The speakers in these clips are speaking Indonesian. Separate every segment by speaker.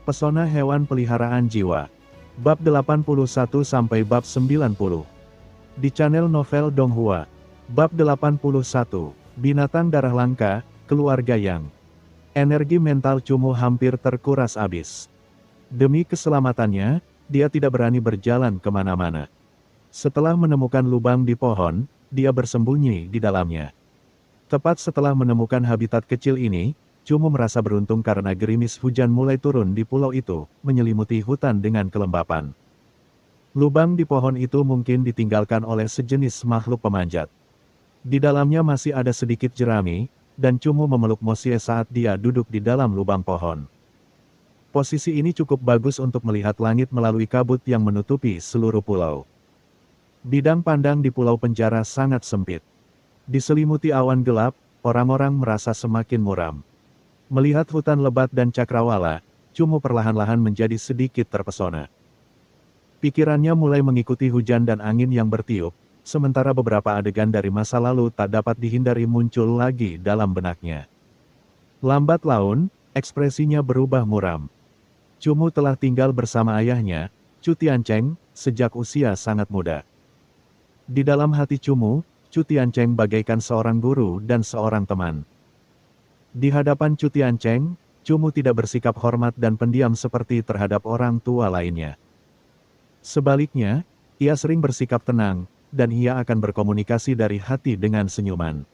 Speaker 1: Pesona hewan peliharaan jiwa. Bab 81 sampai bab 90. Di channel Novel Donghua. Bab 81. Binatang darah langka, keluarga yang. Energi mental Cumu hampir terkuras habis. Demi keselamatannya, dia tidak berani berjalan kemana-mana. Setelah menemukan lubang di pohon, dia bersembunyi di dalamnya. Tepat setelah menemukan habitat kecil ini, Cumu merasa beruntung karena gerimis hujan mulai turun di pulau itu, menyelimuti hutan dengan kelembapan. Lubang di pohon itu mungkin ditinggalkan oleh sejenis makhluk pemanjat. Di dalamnya masih ada sedikit jerami, dan Cumu memeluk Mosie saat dia duduk di dalam lubang pohon. Posisi ini cukup bagus untuk melihat langit melalui kabut yang menutupi seluruh pulau. Bidang pandang di pulau penjara sangat sempit. Diselimuti awan gelap, orang-orang merasa semakin muram. Melihat hutan lebat dan cakrawala, Cumu perlahan-lahan menjadi sedikit terpesona. Pikirannya mulai mengikuti hujan dan angin yang bertiup, sementara beberapa adegan dari masa lalu tak dapat dihindari muncul lagi dalam benaknya. Lambat laun, ekspresinya berubah muram. Cumu telah tinggal bersama ayahnya, Cu Tiancheng, sejak usia sangat muda. Di dalam hati Cumu, Cu Tiancheng bagaikan seorang guru dan seorang teman. Di hadapan Cu Tiancheng, Cumu tidak bersikap hormat dan pendiam seperti terhadap orang tua lainnya. Sebaliknya, ia sering bersikap tenang, dan ia akan berkomunikasi dari hati dengan senyuman.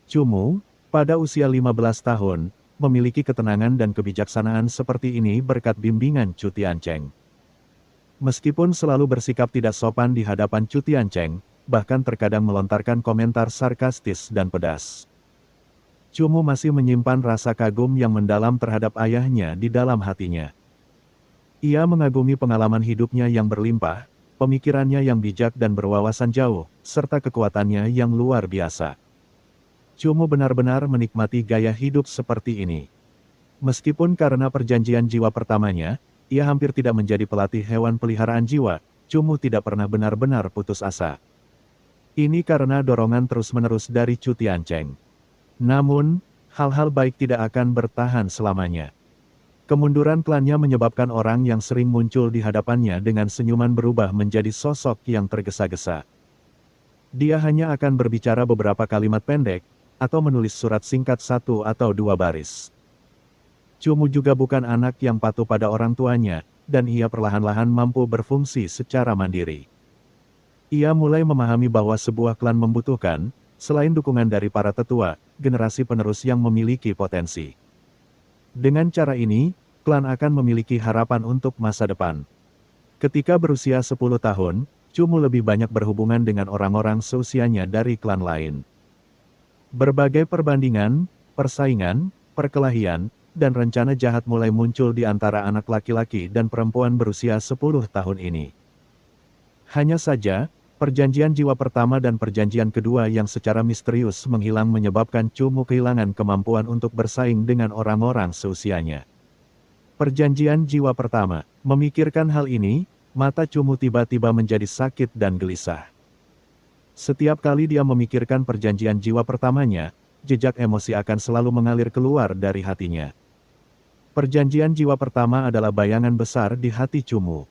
Speaker 1: Cumu, pada usia 15 tahun, memiliki ketenangan dan kebijaksanaan seperti ini berkat bimbingan Cu Tiancheng. Meskipun selalu bersikap tidak sopan di hadapan Cu Tiancheng, bahkan terkadang melontarkan komentar sarkastis dan pedas. Cumu masih menyimpan rasa kagum yang mendalam terhadap ayahnya di dalam hatinya. Ia mengagumi pengalaman hidupnya yang berlimpah, pemikirannya yang bijak dan berwawasan jauh, serta kekuatannya yang luar biasa. Cumu benar-benar menikmati gaya hidup seperti ini. Meskipun karena perjanjian jiwa pertamanya, ia hampir tidak menjadi pelatih hewan peliharaan jiwa, Cumu tidak pernah benar-benar putus asa. Ini karena dorongan terus-menerus dari Cu Tiancheng. Namun, hal-hal baik tidak akan bertahan selamanya. Kemunduran klannya menyebabkan orang yang sering muncul di hadapannya dengan senyuman berubah menjadi sosok yang tergesa-gesa. Dia hanya akan berbicara beberapa kalimat pendek, atau menulis surat singkat 1 atau 2 baris. Cumu juga bukan anak yang patuh pada orang tuanya, dan ia perlahan-lahan mampu berfungsi secara mandiri. Ia mulai memahami bahwa sebuah klan membutuhkan, selain dukungan dari para tetua, generasi penerus yang memiliki potensi. Dengan cara ini, klan akan memiliki harapan untuk masa depan. Ketika berusia 10 tahun, Cumu lebih banyak berhubungan dengan orang-orang seusianya dari klan lain. Berbagai perbandingan, persaingan, perkelahian, dan rencana jahat mulai muncul di antara anak laki-laki dan perempuan berusia 10 tahun ini. Hanya saja, perjanjian jiwa pertama dan perjanjian kedua yang secara misterius menghilang menyebabkan Cumu kehilangan kemampuan untuk bersaing dengan orang-orang seusianya. Perjanjian jiwa pertama, memikirkan hal ini, mata Cumu tiba-tiba menjadi sakit dan gelisah. Setiap kali dia memikirkan perjanjian jiwa pertamanya, jejak emosi akan selalu mengalir keluar dari hatinya. Perjanjian jiwa pertama adalah bayangan besar di hati Cumu.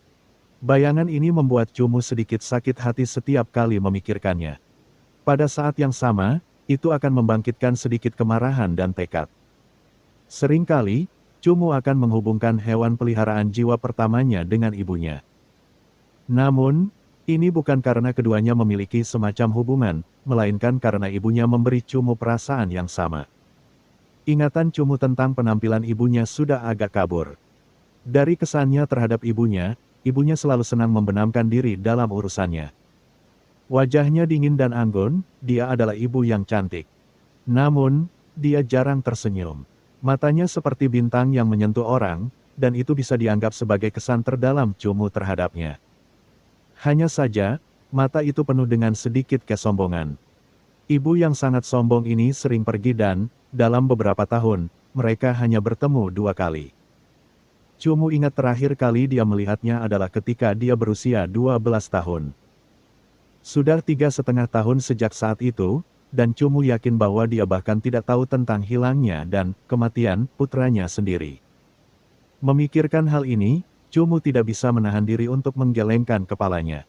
Speaker 1: Bayangan ini membuat Cumu sedikit sakit hati setiap kali memikirkannya. Pada saat yang sama, itu akan membangkitkan sedikit kemarahan dan tekad. Seringkali, Cumu akan menghubungkan hewan peliharaan jiwa pertamanya dengan ibunya. Namun, ini bukan karena keduanya memiliki semacam hubungan, melainkan karena ibunya memberi Cumu perasaan yang sama. Ingatan Cumu tentang penampilan ibunya sudah agak kabur. Dari kesannya terhadap ibunya selalu senang membenamkan diri dalam urusannya. Wajahnya dingin dan anggun, dia adalah ibu yang cantik. Namun, dia jarang tersenyum. Matanya seperti bintang yang menyentuh orang, dan itu bisa dianggap sebagai kesan terdalam Cumu terhadapnya. Hanya saja, mata itu penuh dengan sedikit kesombongan. Ibu yang sangat sombong ini sering pergi dan, dalam beberapa tahun, mereka hanya bertemu 2 kali. Cumu ingat terakhir kali dia melihatnya adalah ketika dia berusia 12 tahun. Sudah 3,5 tahun sejak saat itu, dan Cumu yakin bahwa dia bahkan tidak tahu tentang hilangnya dan kematian putranya sendiri. Memikirkan hal ini, Cumu tidak bisa menahan diri untuk menggelengkan kepalanya.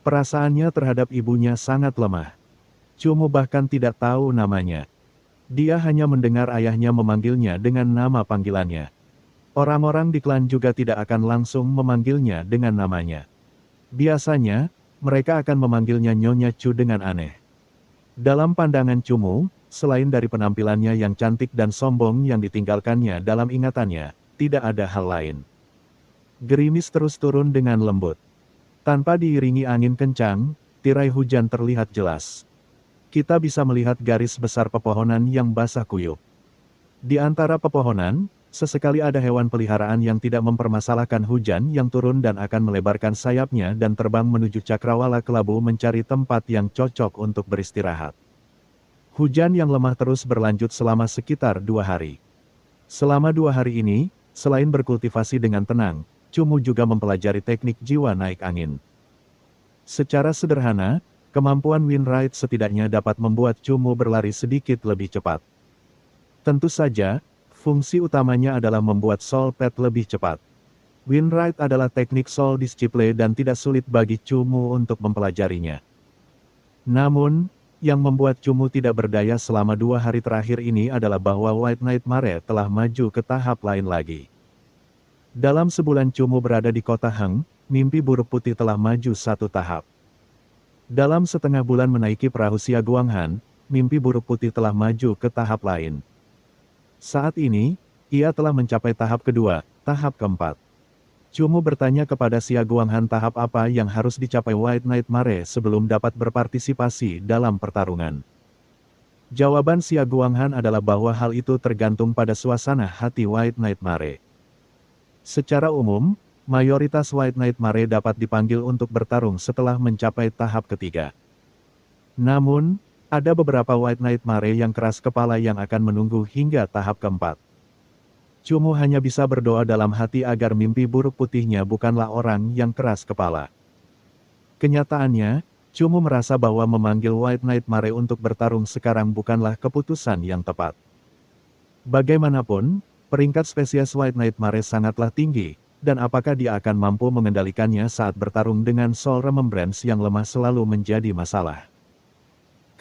Speaker 1: Perasaannya terhadap ibunya sangat lemah. Cumu bahkan tidak tahu namanya. Dia hanya mendengar ayahnya memanggilnya dengan nama panggilannya. Orang-orang di klan juga tidak akan langsung memanggilnya dengan namanya. Biasanya, mereka akan memanggilnya Nyonya Chu dengan aneh. Dalam pandangan Cumu, selain dari penampilannya yang cantik dan sombong yang ditinggalkannya dalam ingatannya, tidak ada hal lain. Gerimis terus turun dengan lembut. Tanpa diiringi angin kencang, tirai hujan terlihat jelas. Kita bisa melihat garis besar pepohonan yang basah kuyup. Di antara pepohonan, sesekali ada hewan peliharaan yang tidak mempermasalahkan hujan yang turun dan akan melebarkan sayapnya dan terbang menuju cakrawala kelabu mencari tempat yang cocok untuk beristirahat. Hujan yang lemah terus berlanjut selama sekitar 2 hari. Selama 2 hari ini, selain berkultivasi dengan tenang, Cumu juga mempelajari teknik jiwa naik angin. Secara sederhana, kemampuan Windride setidaknya dapat membuat Cumu berlari sedikit lebih cepat. Tentu saja, fungsi utamanya adalah membuat Soul Pad lebih cepat. Windride adalah teknik Soul Disciple dan tidak sulit bagi Cumu untuk mempelajarinya. Namun, yang membuat Cumu tidak berdaya selama 2 hari terakhir ini adalah bahwa White Nightmare telah maju ke tahap lain lagi. Dalam sebulan Cumu berada di kota Heng, mimpi buruk putih telah maju 1 tahap. Dalam setengah bulan menaiki perahu Xia Guanghan, mimpi buruk putih telah maju ke tahap lain. Saat ini, ia telah mencapai tahap kedua, tahap keempat. Cumu bertanya kepada Xia Guanghan tahap apa yang harus dicapai White Nightmare sebelum dapat berpartisipasi dalam pertarungan. Jawaban Xia Guanghan adalah bahwa hal itu tergantung pada suasana hati White Nightmare. Secara umum, mayoritas White Nightmare dapat dipanggil untuk bertarung setelah mencapai tahap ketiga. Namun, ada beberapa White Nightmare yang keras kepala yang akan menunggu hingga tahap keempat. Cumu hanya bisa berdoa dalam hati agar mimpi buruk putihnya bukanlah orang yang keras kepala. Kenyataannya, Cumu merasa bahwa memanggil White Nightmare untuk bertarung sekarang bukanlah keputusan yang tepat. Bagaimanapun, peringkat spesies White Nightmare sangatlah tinggi, dan apakah dia akan mampu mengendalikannya saat bertarung dengan Soul Remembrance yang lemah selalu menjadi masalah.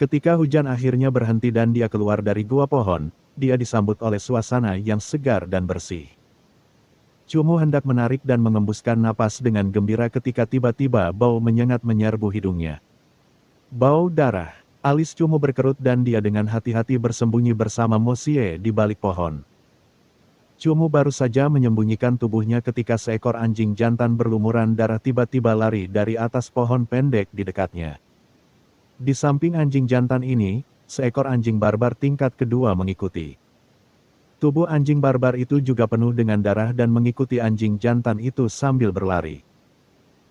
Speaker 1: Ketika hujan akhirnya berhenti dan dia keluar dari gua pohon, dia disambut oleh suasana yang segar dan bersih. Cumu hendak menarik dan mengembuskan napas dengan gembira ketika tiba-tiba bau menyengat menyerbu hidungnya. Bau darah. Alis Cumu berkerut dan dia dengan hati-hati bersembunyi bersama Mo Xie di balik pohon. Cumu baru saja menyembunyikan tubuhnya ketika seekor anjing jantan berlumuran darah tiba-tiba lari dari atas pohon pendek di dekatnya. Di samping anjing jantan ini, seekor anjing barbar tingkat kedua mengikuti. Tubuh anjing barbar itu juga penuh dengan darah dan mengikuti anjing jantan itu sambil berlari.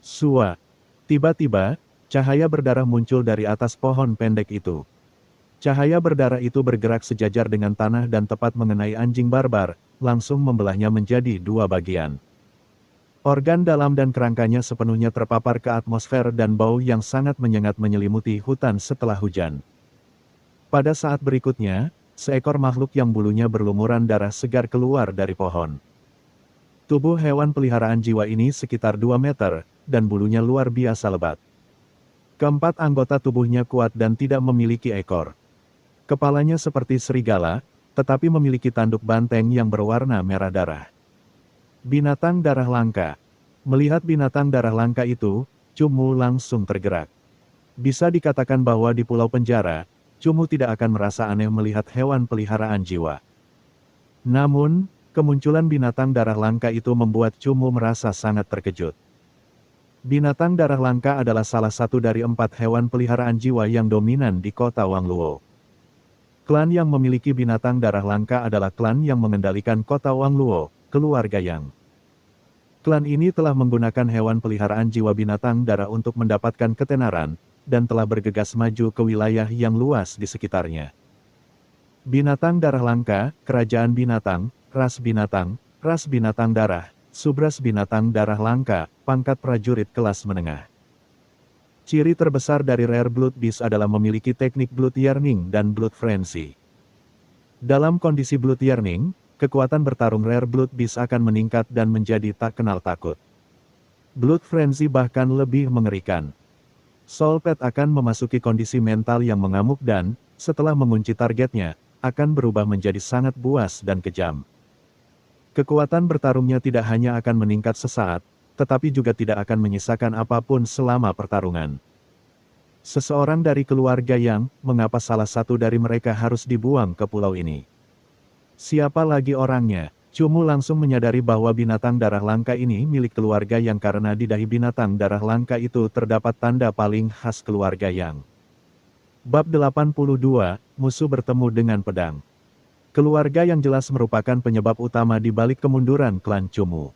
Speaker 1: Sua! Tiba-tiba, cahaya berdarah muncul dari atas pohon pendek itu. Cahaya berdarah itu bergerak sejajar dengan tanah dan tepat mengenai anjing barbar, langsung membelahnya menjadi 2 bagian. Organ dalam dan kerangkanya sepenuhnya terpapar ke atmosfer dan bau yang sangat menyengat menyelimuti hutan setelah hujan. Pada saat berikutnya, seekor makhluk yang bulunya berlumuran darah segar keluar dari pohon. Tubuh hewan peliharaan jiwa ini sekitar 2 meter, dan bulunya luar biasa lebat. Keempat anggota tubuhnya kuat dan tidak memiliki ekor. Kepalanya seperti serigala, tetapi memiliki tanduk banteng yang berwarna merah darah. Binatang darah langka. Melihat binatang darah langka itu, Cumu langsung tergerak. Bisa dikatakan bahwa di Pulau Penjara, Cumu tidak akan merasa aneh melihat hewan peliharaan jiwa. Namun, kemunculan binatang darah langka itu membuat Cumu merasa sangat terkejut. Binatang darah langka adalah salah satu dari 4 hewan peliharaan jiwa yang dominan di kota Wangluo. Klan yang memiliki binatang darah langka adalah klan yang mengendalikan kota Wangluo, keluarga Yang. Klan ini telah menggunakan hewan peliharaan jiwa binatang darah untuk mendapatkan ketenaran, dan telah bergegas maju ke wilayah yang luas di sekitarnya. Binatang darah langka, kerajaan binatang, ras binatang darah, subras binatang darah langka, pangkat prajurit kelas menengah. Ciri terbesar dari Rare Blood Beast adalah memiliki teknik Blood Yearning dan Blood Frenzy. Dalam kondisi Blood Yearning, kekuatan bertarung Rare Blood Beast akan meningkat dan menjadi tak kenal takut. Blood Frenzy bahkan lebih mengerikan. Soul Pet akan memasuki kondisi mental yang mengamuk dan, setelah mengunci targetnya, akan berubah menjadi sangat buas dan kejam. Kekuatan bertarungnya tidak hanya akan meningkat sesaat, tetapi juga tidak akan menyisakan apapun selama pertarungan. Seseorang dari keluarga Yang, mengapa salah satu dari mereka harus dibuang ke pulau ini? Siapa lagi orangnya? Cumu langsung menyadari bahwa binatang darah langka ini milik keluarga Yang karena di dahi binatang darah langka itu terdapat tanda paling khas keluarga Yang. Bab 82, Musuh bertemu dengan pedang. Keluarga Yang jelas merupakan penyebab utama di balik kemunduran klan Cumu.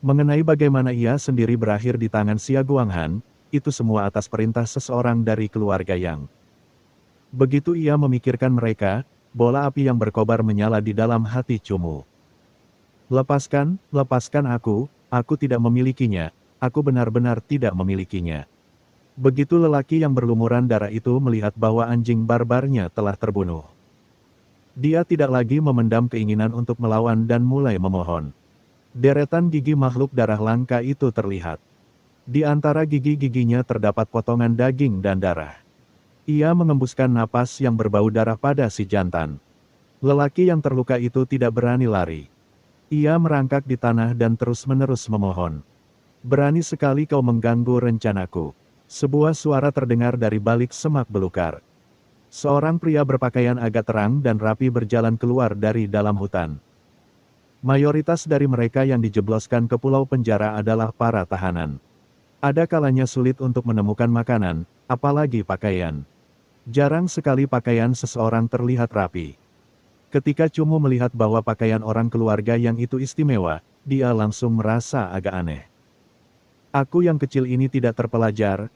Speaker 1: Mengenai bagaimana ia sendiri berakhir di tangan Xia Guanghan, itu semua atas perintah seseorang dari keluarga Yang. Begitu ia memikirkan mereka, bola api yang berkobar menyala di dalam hati Cumu. Lepaskan aku tidak memilikinya, aku benar-benar tidak memilikinya. Begitu lelaki yang berlumuran darah itu melihat bahwa anjing barbarnya telah terbunuh. Dia tidak lagi memendam keinginan untuk melawan dan mulai memohon. Deretan gigi makhluk darah langka itu terlihat. Di antara gigi-giginya terdapat potongan daging dan darah. Ia mengembuskan napas yang berbau darah pada si jantan. Lelaki yang terluka itu tidak berani lari. Ia merangkak di tanah dan terus-menerus memohon. Berani sekali kau mengganggu rencanaku. Sebuah suara terdengar dari balik semak belukar. Seorang pria berpakaian agak terang dan rapi berjalan keluar dari dalam hutan. Mayoritas dari mereka yang dijebloskan ke pulau penjara adalah para tahanan. Ada kalanya sulit untuk menemukan makanan, apalagi pakaian. Jarang sekali pakaian seseorang terlihat rapi. Ketika Cumu melihat bahwa pakaian orang keluarga Yang itu istimewa, dia langsung merasa agak aneh. Aku yang kecil ini tidak terpelajar,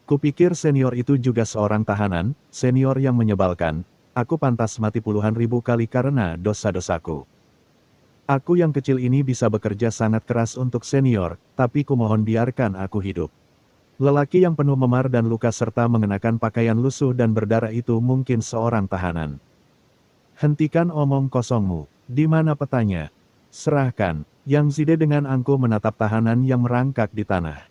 Speaker 1: Kupikir senior itu juga seorang tahanan, senior yang menyebalkan, aku pantas mati puluhan ribu kali karena dosa-dosaku. Aku yang kecil ini bisa bekerja sangat keras untuk senior, tapi kumohon biarkan aku hidup. Lelaki yang penuh memar dan luka serta mengenakan pakaian lusuh dan berdarah itu mungkin seorang tahanan. Hentikan omong kosongmu, di mana petanya? Serahkan. Yang Zide dengan angkuh menatap tahanan yang merangkak di tanah.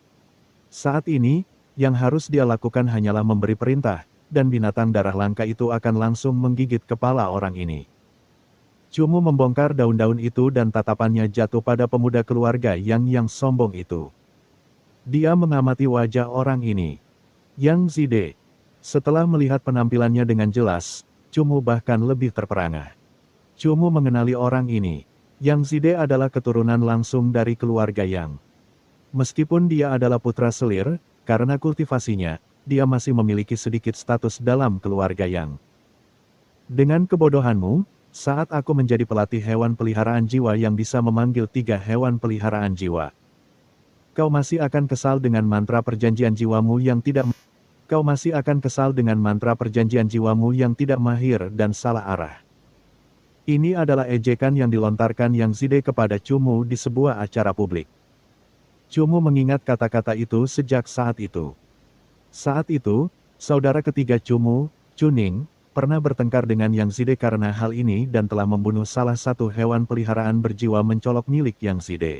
Speaker 1: Saat ini, yang harus dia lakukan hanyalah memberi perintah, dan binatang darah langka itu akan langsung menggigit kepala orang ini. Cumu membongkar daun-daun itu dan tatapannya jatuh pada pemuda keluarga yang sombong itu. Dia mengamati wajah orang ini. Yang Zide. Setelah melihat penampilannya dengan jelas, Cumu bahkan lebih terperangah. Cumu mengenali orang ini. Yang Zide adalah keturunan langsung dari keluarga Yang. Meskipun dia adalah putra selir, karena kultivasinya, dia masih memiliki sedikit status dalam keluarga Yang. Dengan kebodohanmu, saat aku menjadi pelatih hewan peliharaan jiwa yang bisa memanggil 3 hewan peliharaan jiwa. Kau masih akan kesal dengan mantra perjanjian jiwamu yang tidak mahir dan salah arah. Ini adalah ejekan yang dilontarkan Yang Zide kepada Cumu di sebuah acara publik. Cumu mengingat kata-kata itu sejak saat itu. Saat itu, saudara ketiga Cumu, Chuning, pernah bertengkar dengan Yang Zide karena hal ini dan telah membunuh salah satu hewan peliharaan berjiwa mencolok milik Yang Zide.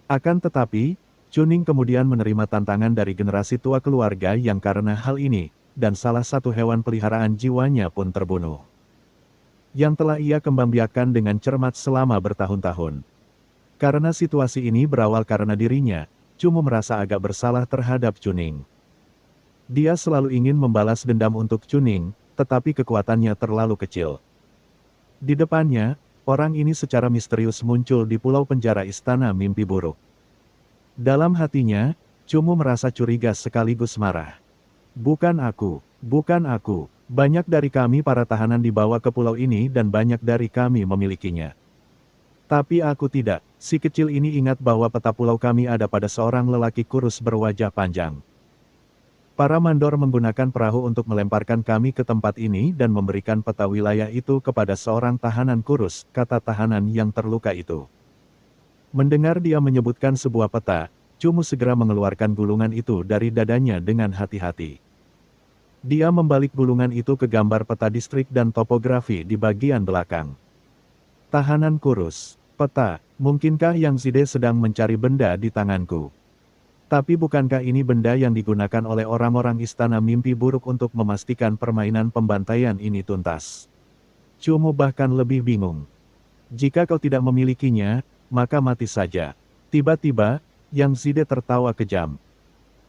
Speaker 1: Akan tetapi, Chuning kemudian menerima tantangan dari generasi tua keluarga Yang karena hal ini, dan salah satu hewan peliharaan jiwanya pun terbunuh. Yang telah ia kembangbiakkan dengan cermat selama bertahun-tahun. Karena situasi ini berawal karena dirinya, Cumu merasa agak bersalah terhadap Chuning. Dia selalu ingin membalas dendam untuk Chuning, tetapi kekuatannya terlalu kecil. Di depannya, orang ini secara misterius muncul di pulau penjara istana mimpi buruk. Dalam hatinya, Cumu merasa curiga sekaligus marah. Bukan aku, banyak dari kami para tahanan dibawa ke pulau ini dan banyak dari kami memilikinya. Tapi aku tidak, si kecil ini ingat bahwa peta pulau kami ada pada seorang lelaki kurus berwajah panjang. Para mandor menggunakan perahu untuk melemparkan kami ke tempat ini dan memberikan peta wilayah itu kepada seorang tahanan kurus, kata tahanan yang terluka itu. Mendengar dia menyebutkan sebuah peta, Cumu segera mengeluarkan gulungan itu dari dadanya dengan hati-hati. Dia membalik gulungan itu ke gambar peta distrik dan topografi di bagian belakang. Tahanan kurus. Peta, mungkinkah Yang Zide sedang mencari benda di tanganku? Tapi bukankah ini benda yang digunakan oleh orang-orang istana mimpi buruk untuk memastikan permainan pembantaian ini tuntas? Cumu bahkan lebih bingung. Jika kau tidak memilikinya, maka mati saja. Tiba-tiba, Yang Zide tertawa kejam.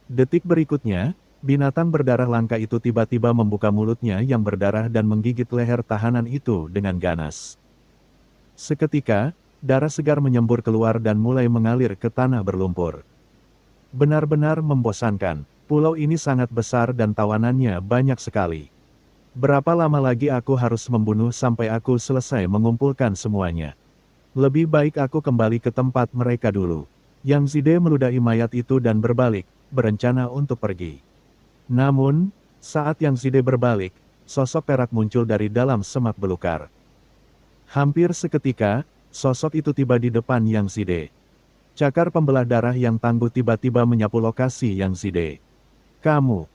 Speaker 1: Detik berikutnya, binatang berdarah langka itu tiba-tiba membuka mulutnya yang berdarah dan menggigit leher tahanan itu dengan ganas. Seketika, darah segar menyembur keluar dan mulai mengalir ke tanah berlumpur. Benar-benar membosankan. Pulau ini sangat besar dan tawanannya banyak sekali. Berapa lama lagi aku harus membunuh sampai aku selesai mengumpulkan semuanya? Lebih baik aku kembali ke tempat mereka dulu. Yang Zide meludahi mayat itu dan berbalik, berencana untuk pergi. Namun, saat Yang Zide berbalik, sosok perak muncul dari dalam semak belukar. Hampir seketika, sosok itu tiba di depan Yang Zide. Cakar pembelah darah yang tangguh tiba-tiba menyapu lokasi Yang Zide. Kamu.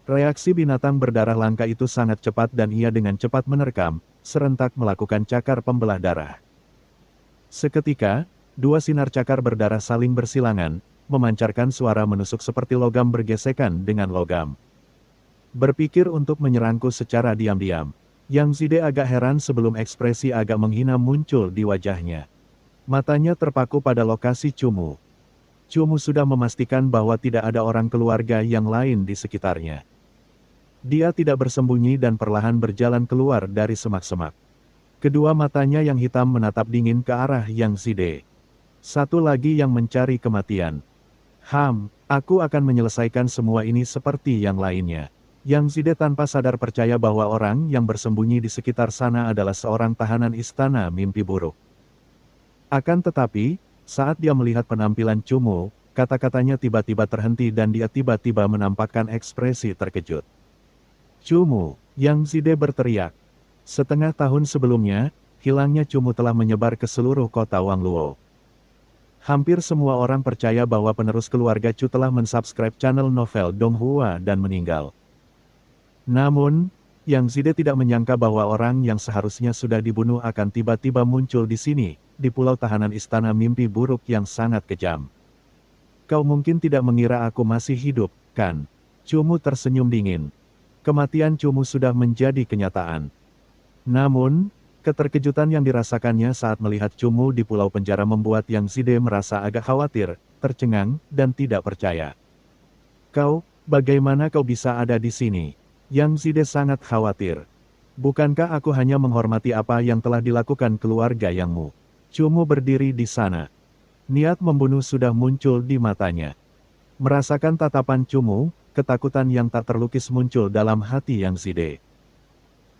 Speaker 1: Reaksi binatang berdarah langka itu sangat cepat dan ia dengan cepat menerkam, serentak melakukan cakar pembelah darah. Seketika, dua sinar cakar berdarah saling bersilangan, memancarkan suara menusuk seperti logam bergesekan dengan logam. Berpikir untuk menyerangku secara diam-diam. Yang Zide agak heran sebelum ekspresi agak menghina muncul di wajahnya. Matanya terpaku pada lokasi Cumu. Cumu sudah memastikan bahwa tidak ada orang keluarga yang lain di sekitarnya. Dia tidak bersembunyi dan perlahan berjalan keluar dari semak-semak. Kedua matanya yang hitam menatap dingin ke arah Yang Zide. Satu lagi yang mencari kematian. Aku akan menyelesaikan semua ini seperti yang lainnya. Yang Zide tanpa sadar percaya bahwa orang yang bersembunyi di sekitar sana adalah seorang tahanan istana mimpi buruk. Akan tetapi, saat dia melihat penampilan Cumu, kata-katanya tiba-tiba terhenti dan dia tiba-tiba menampakkan ekspresi terkejut. Cumu, Yang Zide berteriak. Setengah tahun sebelumnya, hilangnya Cumu telah menyebar ke seluruh kota Wangluo. Hampir semua orang percaya bahwa penerus keluarga Chu telah mensubscribe channel novel Donghua dan meninggal. Namun, Yang Zide tidak menyangka bahwa orang yang seharusnya sudah dibunuh akan tiba-tiba muncul di sini, di pulau tahanan istana mimpi buruk yang sangat kejam. Kau mungkin tidak mengira aku masih hidup, kan? Cumu tersenyum dingin. Kematian Cumu sudah menjadi kenyataan. Namun, keterkejutan yang dirasakannya saat melihat Cumu di pulau penjara membuat Yang Zide merasa agak khawatir, tercengang, dan tidak percaya. Bagaimana kau bisa ada di sini? Yang Zide sangat khawatir. Bukankah aku hanya menghormati apa yang telah dilakukan keluarga Yangmu? Cumu berdiri di sana. Niat membunuh sudah muncul di matanya. Merasakan tatapan Cumu, ketakutan yang tak terlukis muncul dalam hati Yang Zide.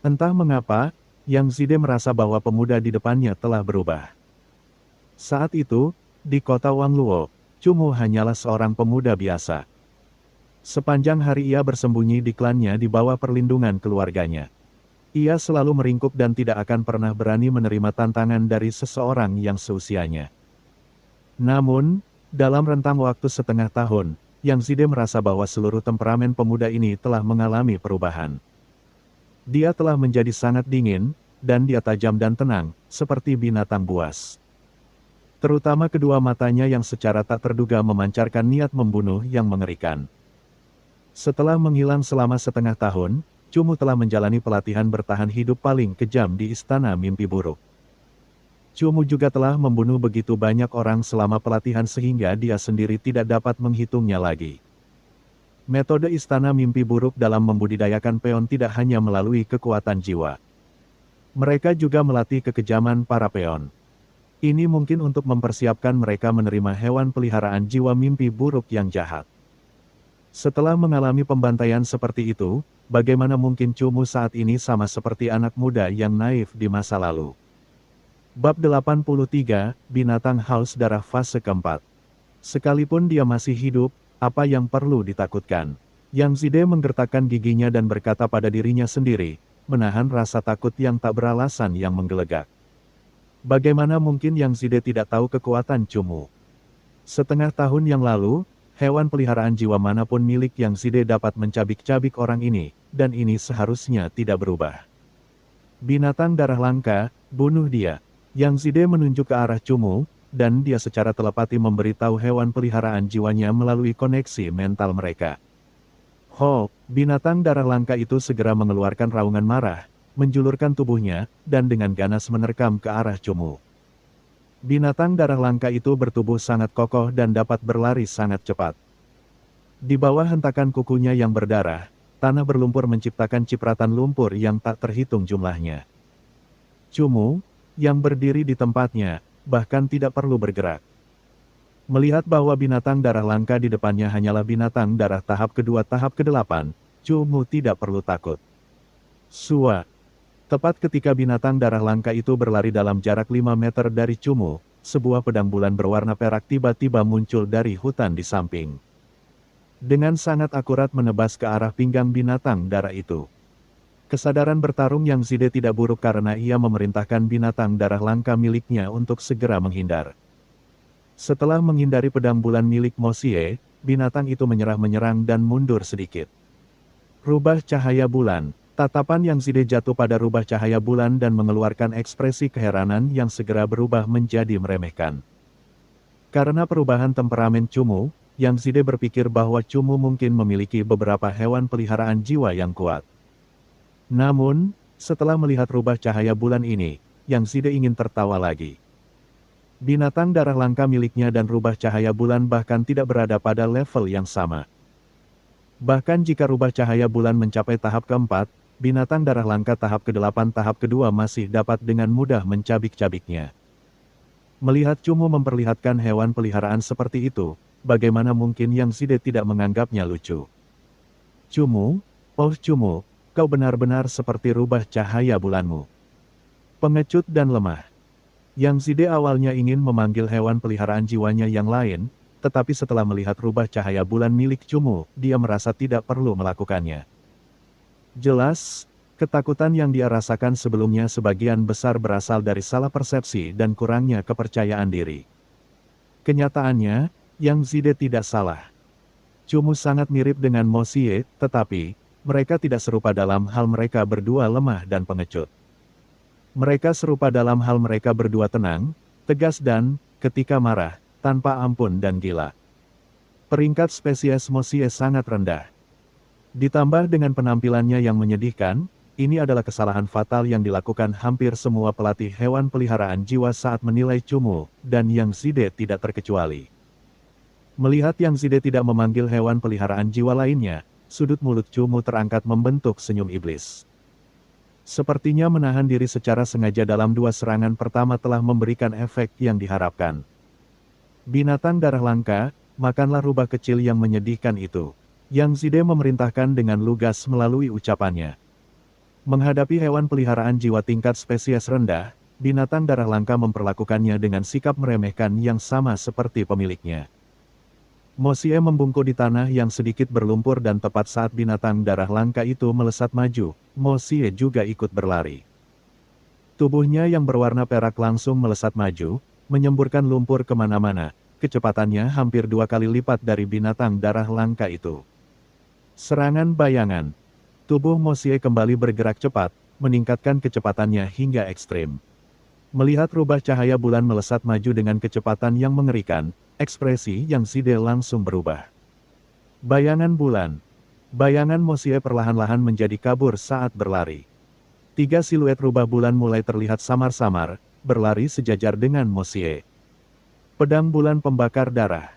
Speaker 1: Entah mengapa, Yang Zide merasa bahwa pemuda di depannya telah berubah. Saat itu, di kota Wangluo, Cumu hanyalah seorang pemuda biasa. Sepanjang hari ia bersembunyi di klannya di bawah perlindungan keluarganya. Ia selalu meringkuk dan tidak akan pernah berani menerima tantangan dari seseorang yang seusianya. Namun, dalam rentang waktu setengah tahun, Yang Zide merasa bahwa seluruh temperamen pemuda ini telah mengalami perubahan. Dia telah menjadi sangat dingin, dan dia tajam dan tenang, seperti binatang buas. Terutama kedua matanya yang secara tak terduga memancarkan niat membunuh yang mengerikan. Setelah menghilang selama setengah tahun, Cumu telah menjalani pelatihan bertahan hidup paling kejam di istana mimpi buruk. Cumu juga telah membunuh begitu banyak orang selama pelatihan sehingga dia sendiri tidak dapat menghitungnya lagi. Metode istana mimpi buruk dalam membudidayakan peon tidak hanya melalui kekuatan jiwa. Mereka juga melatih kekejaman para peon. Ini mungkin untuk mempersiapkan mereka menerima hewan peliharaan jiwa mimpi buruk yang jahat. Setelah mengalami pembantaian seperti itu, bagaimana mungkin Cumu saat ini sama seperti anak muda yang naif di masa lalu. Bab 83, Binatang Haus Darah Fase Keempat. Sekalipun dia masih hidup, apa yang perlu ditakutkan? Yang Zide menggertakkan giginya dan berkata pada dirinya sendiri, menahan rasa takut yang tak beralasan yang menggelegak. Bagaimana mungkin Yang Zide tidak tahu kekuatan Cumu? Setengah tahun yang lalu, hewan peliharaan jiwa manapun milik Yang Zide dapat mencabik-cabik orang ini, dan ini seharusnya tidak berubah. Binatang darah langka, bunuh dia. Yang Zide menunjuk ke arah Cumu, dan dia secara telepati memberitahu hewan peliharaan jiwanya melalui koneksi mental mereka. Ho, binatang darah langka itu segera mengeluarkan raungan marah, menjulurkan tubuhnya, dan dengan ganas menerkam ke arah Cumu. Binatang darah langka itu bertubuh sangat kokoh dan dapat berlari sangat cepat. Di bawah hentakan kukunya yang berdarah, tanah berlumpur menciptakan cipratan lumpur yang tak terhitung jumlahnya. Cumu, yang berdiri di tempatnya, bahkan tidak perlu bergerak. Melihat bahwa binatang darah langka di depannya hanyalah binatang darah tahap kedua tahap ke-8, Cumu tidak perlu takut. Sua. Tepat ketika binatang darah langka itu berlari dalam jarak 5 meter dari Cumu, sebuah pedang bulan berwarna perak tiba-tiba muncul dari hutan di samping. Dengan sangat akurat menebas ke arah pinggang binatang darah itu. Kesadaran bertarung yang Zide tidak buruk karena ia memerintahkan binatang darah langka miliknya untuk segera menghindar. Setelah menghindari pedang bulan milik Mosie, binatang itu menyerang dan mundur sedikit. Rubah cahaya bulan. Tatapan yang Zide jatuh pada rubah cahaya bulan dan mengeluarkan ekspresi keheranan yang segera berubah menjadi meremehkan. Karena perubahan temperamen Cumu, yang Zide berpikir bahwa Cumu mungkin memiliki beberapa hewan peliharaan jiwa yang kuat. Namun, setelah melihat rubah cahaya bulan ini, yang Zide ingin tertawa lagi. Binatang darah langka miliknya dan rubah cahaya bulan bahkan tidak berada pada level yang sama. Bahkan jika rubah cahaya bulan mencapai tahap keempat, binatang darah langka tahap ke-8 tahap kedua masih dapat dengan mudah mencabik-cabiknya. Melihat Cumu memperlihatkan hewan peliharaan seperti itu, bagaimana mungkin yang Zide tidak menganggapnya lucu? Cumu, oh Cumu, kau benar-benar seperti rubah cahaya bulanmu. Pengecut dan lemah. Yang Zide awalnya ingin memanggil hewan peliharaan jiwanya yang lain, tetapi setelah melihat rubah cahaya bulan milik Cumu, dia merasa tidak perlu melakukannya. Jelas, ketakutan yang dia rasakan sebelumnya sebagian besar berasal dari salah persepsi dan kurangnya kepercayaan diri. Kenyataannya, yang Zide tidak salah. Cumu sangat mirip dengan Mosie, tetapi, mereka tidak serupa dalam hal mereka berdua lemah dan pengecut. Mereka serupa dalam hal mereka berdua tenang, tegas dan, ketika marah, tanpa ampun dan gila. Peringkat spesies Mosie sangat rendah. Ditambah dengan penampilannya yang menyedihkan, ini adalah kesalahan fatal yang dilakukan hampir semua pelatih hewan peliharaan jiwa saat menilai Cumu, dan yang Zide tidak terkecuali. Melihat yang Zide tidak memanggil hewan peliharaan jiwa lainnya, sudut mulut Cumu terangkat membentuk senyum iblis. Sepertinya menahan diri secara sengaja dalam dua serangan pertama telah memberikan efek yang diharapkan. Binatang darah langka, makanlah rubah kecil yang menyedihkan itu. Yang Zide memerintahkan dengan lugas melalui ucapannya. Menghadapi hewan peliharaan jiwa tingkat spesies rendah, binatang darah langka memperlakukannya dengan sikap meremehkan yang sama seperti pemiliknya. Mosie membungkuk di tanah yang sedikit berlumpur dan tepat saat binatang darah langka itu melesat maju, Mosie juga ikut berlari. Tubuhnya yang berwarna perak langsung melesat maju, menyemburkan lumpur kemana-mana, kecepatannya hampir 2 kali lipat dari binatang darah langka itu. Serangan bayangan. Tubuh Mosie kembali bergerak cepat, meningkatkan kecepatannya hingga ekstrim. Melihat rubah cahaya bulan melesat maju dengan kecepatan yang mengerikan, ekspresi yang Zide langsung berubah. Bayangan bulan. Bayangan Mosie perlahan-lahan menjadi kabur saat berlari. 3 siluet rubah bulan mulai terlihat samar-samar, berlari sejajar dengan Mosie. Pedang bulan pembakar darah.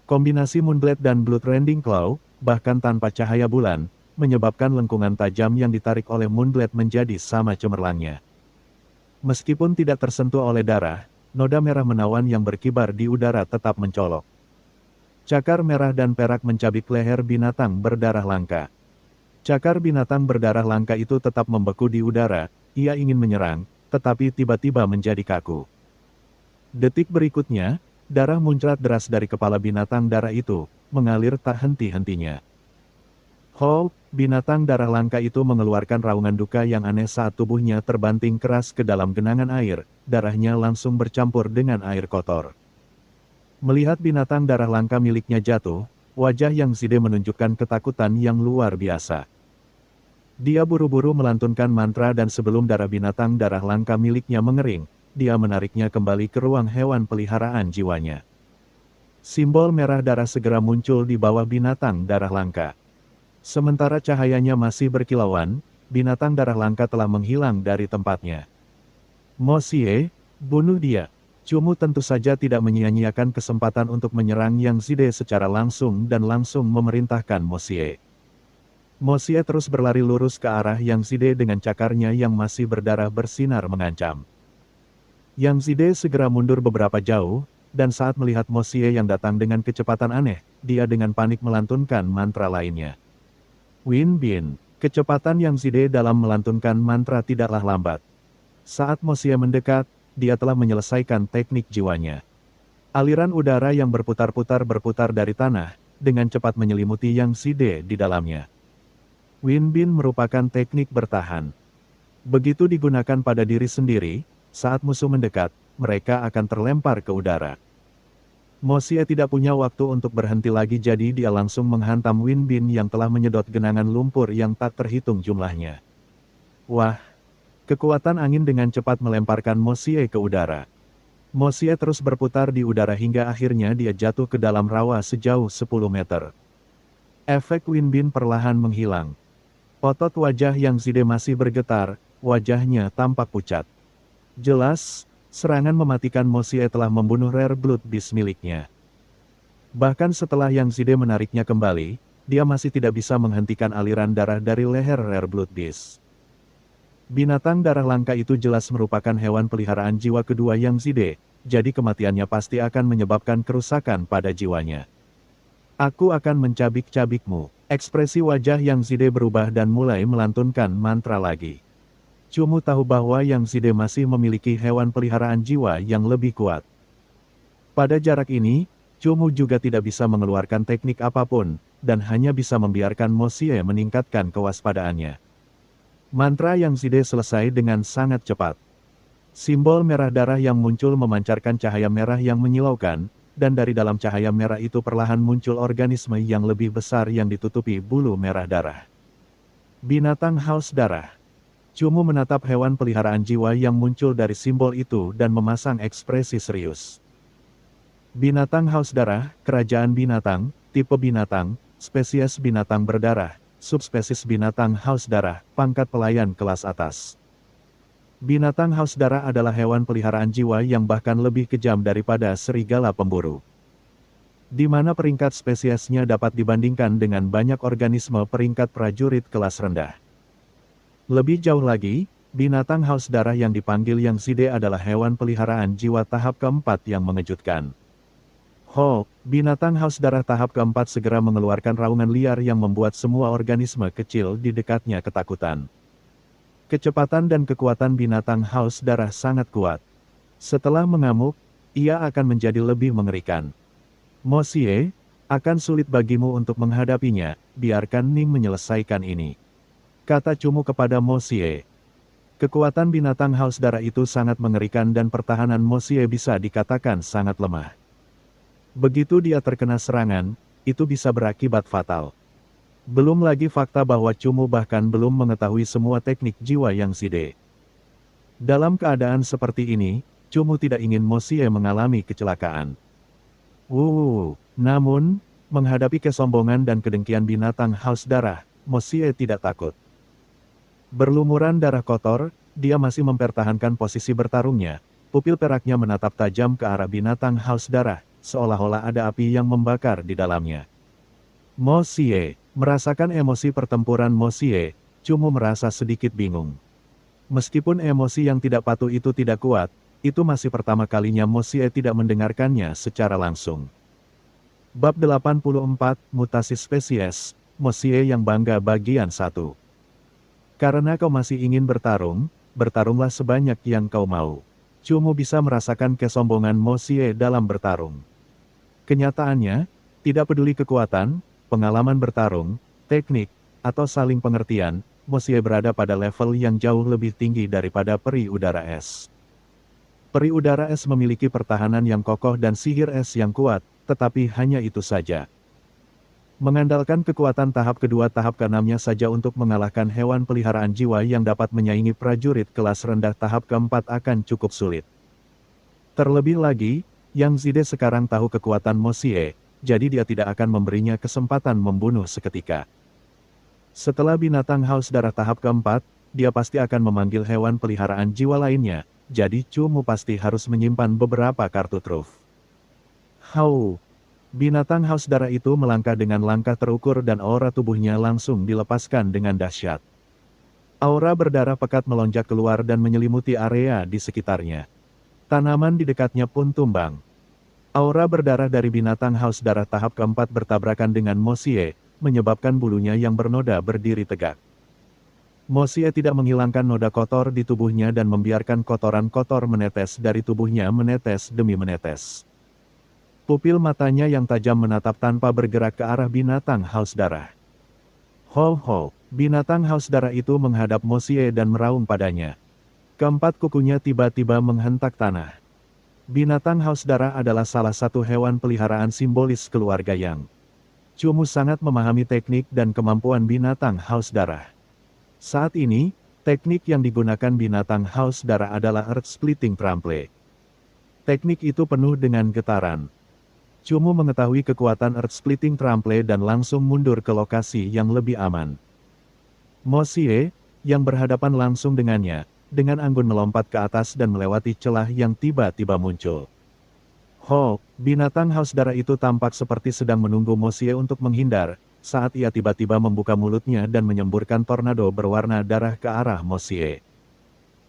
Speaker 1: Kombinasi Moonblade dan Blood Rending Claw, bahkan tanpa cahaya bulan, menyebabkan lengkungan tajam yang ditarik oleh Moonblade menjadi sama cemerlangnya. Meskipun tidak tersentuh oleh darah, noda merah menawan yang berkibar di udara tetap mencolok. Cakar merah dan perak mencabik leher binatang berdarah langka. Cakar binatang berdarah langka itu tetap membeku di udara, ia ingin menyerang, tetapi tiba-tiba menjadi kaku. Detik berikutnya, darah muncrat deras dari kepala binatang darah itu, mengalir tak henti-hentinya. Ho, binatang darah langka itu mengeluarkan raungan duka yang aneh saat tubuhnya terbanting keras ke dalam genangan air, darahnya langsung bercampur dengan air kotor. Melihat binatang darah langka miliknya jatuh, wajah yang Zide menunjukkan ketakutan yang luar biasa. Dia buru-buru melantunkan mantra dan sebelum darah binatang darah langka miliknya mengering, dia menariknya kembali ke ruang hewan peliharaan jiwanya. Simbol merah darah segera muncul di bawah binatang darah langka. Sementara cahayanya masih berkilauan, binatang darah langka telah menghilang dari tempatnya. Mo Xie, bunuh dia. Cumu tentu saja tidak menyia-nyiakan kesempatan untuk menyerang Yang Zide secara langsung dan langsung memerintahkan Mo Xie. Mo Xie terus berlari lurus ke arah Yang Zide dengan cakarnya yang masih berdarah bersinar mengancam. Yang Zide segera mundur beberapa jauh, dan saat melihat Mo Xie yang datang dengan kecepatan aneh, dia dengan panik melantunkan mantra lainnya. Win Bin, kecepatan Yang Zide dalam melantunkan mantra tidaklah lambat. Saat Mo Xie mendekat, dia telah menyelesaikan teknik jiwanya. Aliran udara yang berputar-putar dari tanah, dengan cepat menyelimuti Yang Zide di dalamnya. Win Bin merupakan teknik bertahan. Begitu digunakan pada diri sendiri, saat musuh mendekat, mereka akan terlempar ke udara. Mo Xie tidak punya waktu untuk berhenti lagi jadi dia langsung menghantam Win Bin yang telah menyedot genangan lumpur yang tak terhitung jumlahnya. Wah! Kekuatan angin dengan cepat melemparkan Mo Xie ke udara. Mo Xie terus berputar di udara hingga akhirnya dia jatuh ke dalam rawa sejauh 10 meter. Efek Win Bin perlahan menghilang. Otot wajah Yang Zide masih bergetar, wajahnya tampak pucat. Jelas, serangan mematikan Mo Xie telah membunuh Rare Blood Beast miliknya. Bahkan setelah Yang Zide menariknya kembali, dia masih tidak bisa menghentikan aliran darah dari leher Rare Blood Beast. Binatang darah langka itu jelas merupakan hewan peliharaan jiwa kedua Yang Zide, jadi kematiannya pasti akan menyebabkan kerusakan pada jiwanya. Aku akan mencabik-cabikmu. Ekspresi wajah Yang Zide berubah dan mulai melantunkan mantra lagi. Cumu tahu bahwa Yang Zide masih memiliki hewan peliharaan jiwa yang lebih kuat. Pada jarak ini, Cumu juga tidak bisa mengeluarkan teknik apapun, dan hanya bisa membiarkan Mo Xie meningkatkan kewaspadaannya. Mantra Yang Zide selesai dengan sangat cepat. Simbol merah darah yang muncul memancarkan cahaya merah yang menyilaukan, dan dari dalam cahaya merah itu perlahan muncul organisme yang lebih besar yang ditutupi bulu merah darah. Binatang haus darah. Cumu menatap hewan peliharaan jiwa yang muncul dari simbol itu dan memasang ekspresi serius. Binatang haus darah, kerajaan binatang, tipe binatang, spesies binatang berdarah, subspesies binatang haus darah, pangkat pelayan kelas atas. Binatang haus darah adalah hewan peliharaan jiwa yang bahkan lebih kejam daripada serigala pemburu. Di mana peringkat spesiesnya dapat dibandingkan dengan banyak organisme peringkat prajurit kelas rendah. Lebih jauh lagi, binatang haus darah yang dipanggil Yang Zide adalah hewan peliharaan jiwa tahap keempat yang mengejutkan. Ho, binatang haus darah tahap keempat segera mengeluarkan raungan liar yang membuat semua organisme kecil di dekatnya ketakutan. Kecepatan dan kekuatan binatang haus darah sangat kuat. Setelah mengamuk, ia akan menjadi lebih mengerikan. Mo Xie, akan sulit bagimu untuk menghadapinya, biarkan Ning menyelesaikan ini. Kata Cumu kepada Mo Xie. Kekuatan binatang haus darah itu sangat mengerikan dan pertahanan Mo Xie bisa dikatakan sangat lemah. Begitu dia terkena serangan, itu bisa berakibat fatal. Belum lagi fakta bahwa Cumu bahkan belum mengetahui semua teknik jiwa Yang Zide. Dalam keadaan seperti ini, Cumu tidak ingin Mo Xie mengalami kecelakaan. Namun, menghadapi kesombongan dan kedengkian binatang haus darah, Mo Xie tidak takut. Berlumuran darah kotor, dia masih mempertahankan posisi bertarungnya, pupil peraknya menatap tajam ke arah binatang haus darah, seolah-olah ada api yang membakar di dalamnya. Mo Xie. Merasakan emosi pertempuran Mo Xie, Cumu merasa sedikit bingung. Meskipun emosi yang tidak patuh itu tidak kuat, itu masih pertama kalinya Mo Xie tidak mendengarkannya secara langsung. Bab 84, Mutasi Spesies, Mo Xie yang bangga bagian 1. Karena kau masih ingin bertarung, bertarunglah sebanyak yang kau mau. Cumu bisa merasakan kesombongan Mo Xie dalam bertarung. Kenyataannya, tidak peduli kekuatan, pengalaman bertarung, teknik, atau saling pengertian, Mo Xie berada pada level yang jauh lebih tinggi daripada peri udara es. Peri udara es memiliki pertahanan yang kokoh dan sihir es yang kuat, tetapi hanya itu saja. Mengandalkan kekuatan tahap kedua tahap keenamnya saja untuk mengalahkan hewan peliharaan jiwa yang dapat menyaingi prajurit kelas rendah tahap keempat akan cukup sulit. Terlebih lagi, Yang Zide sekarang tahu kekuatan Mo Xie, jadi dia tidak akan memberinya kesempatan membunuh seketika. Setelah binatang haus darah tahap keempat, dia pasti akan memanggil hewan peliharaan jiwa lainnya, jadi Chu Mu pasti harus menyimpan beberapa kartu truf. Hau! Binatang haus darah itu melangkah dengan langkah terukur dan aura tubuhnya langsung dilepaskan dengan dahsyat. Aura berdarah pekat melonjak keluar dan menyelimuti area di sekitarnya. Tanaman di dekatnya pun tumbang. Aura berdarah dari binatang haus darah tahap keempat bertabrakan dengan Mo Xie, menyebabkan bulunya yang bernoda berdiri tegak. Mo Xie tidak menghilangkan noda kotor di tubuhnya dan membiarkan kotoran kotor menetes dari tubuhnya menetes demi menetes. Pupil matanya yang tajam menatap tanpa bergerak ke arah binatang haus darah. Ho ho, binatang haus darah itu menghadap Mo Xie dan meraung padanya. Keempat kukunya tiba-tiba menghentak tanah. Binatang haus darah adalah salah satu hewan peliharaan simbolis keluarga Yang. Chu Mu sangat memahami teknik dan kemampuan binatang haus darah. Saat ini, teknik yang digunakan binatang haus darah adalah Earth Splitting Trample. Teknik itu penuh dengan getaran. Chu Mu mengetahui kekuatan Earth Splitting Trample dan langsung mundur ke lokasi yang lebih aman. Mo Xie, yang berhadapan langsung dengannya, dengan anggun melompat ke atas dan melewati celah yang tiba-tiba muncul. Ho, binatang haus darah itu tampak seperti sedang menunggu Mo Xie untuk menghindar, saat ia tiba-tiba membuka mulutnya dan menyemburkan tornado berwarna darah ke arah Mo Xie.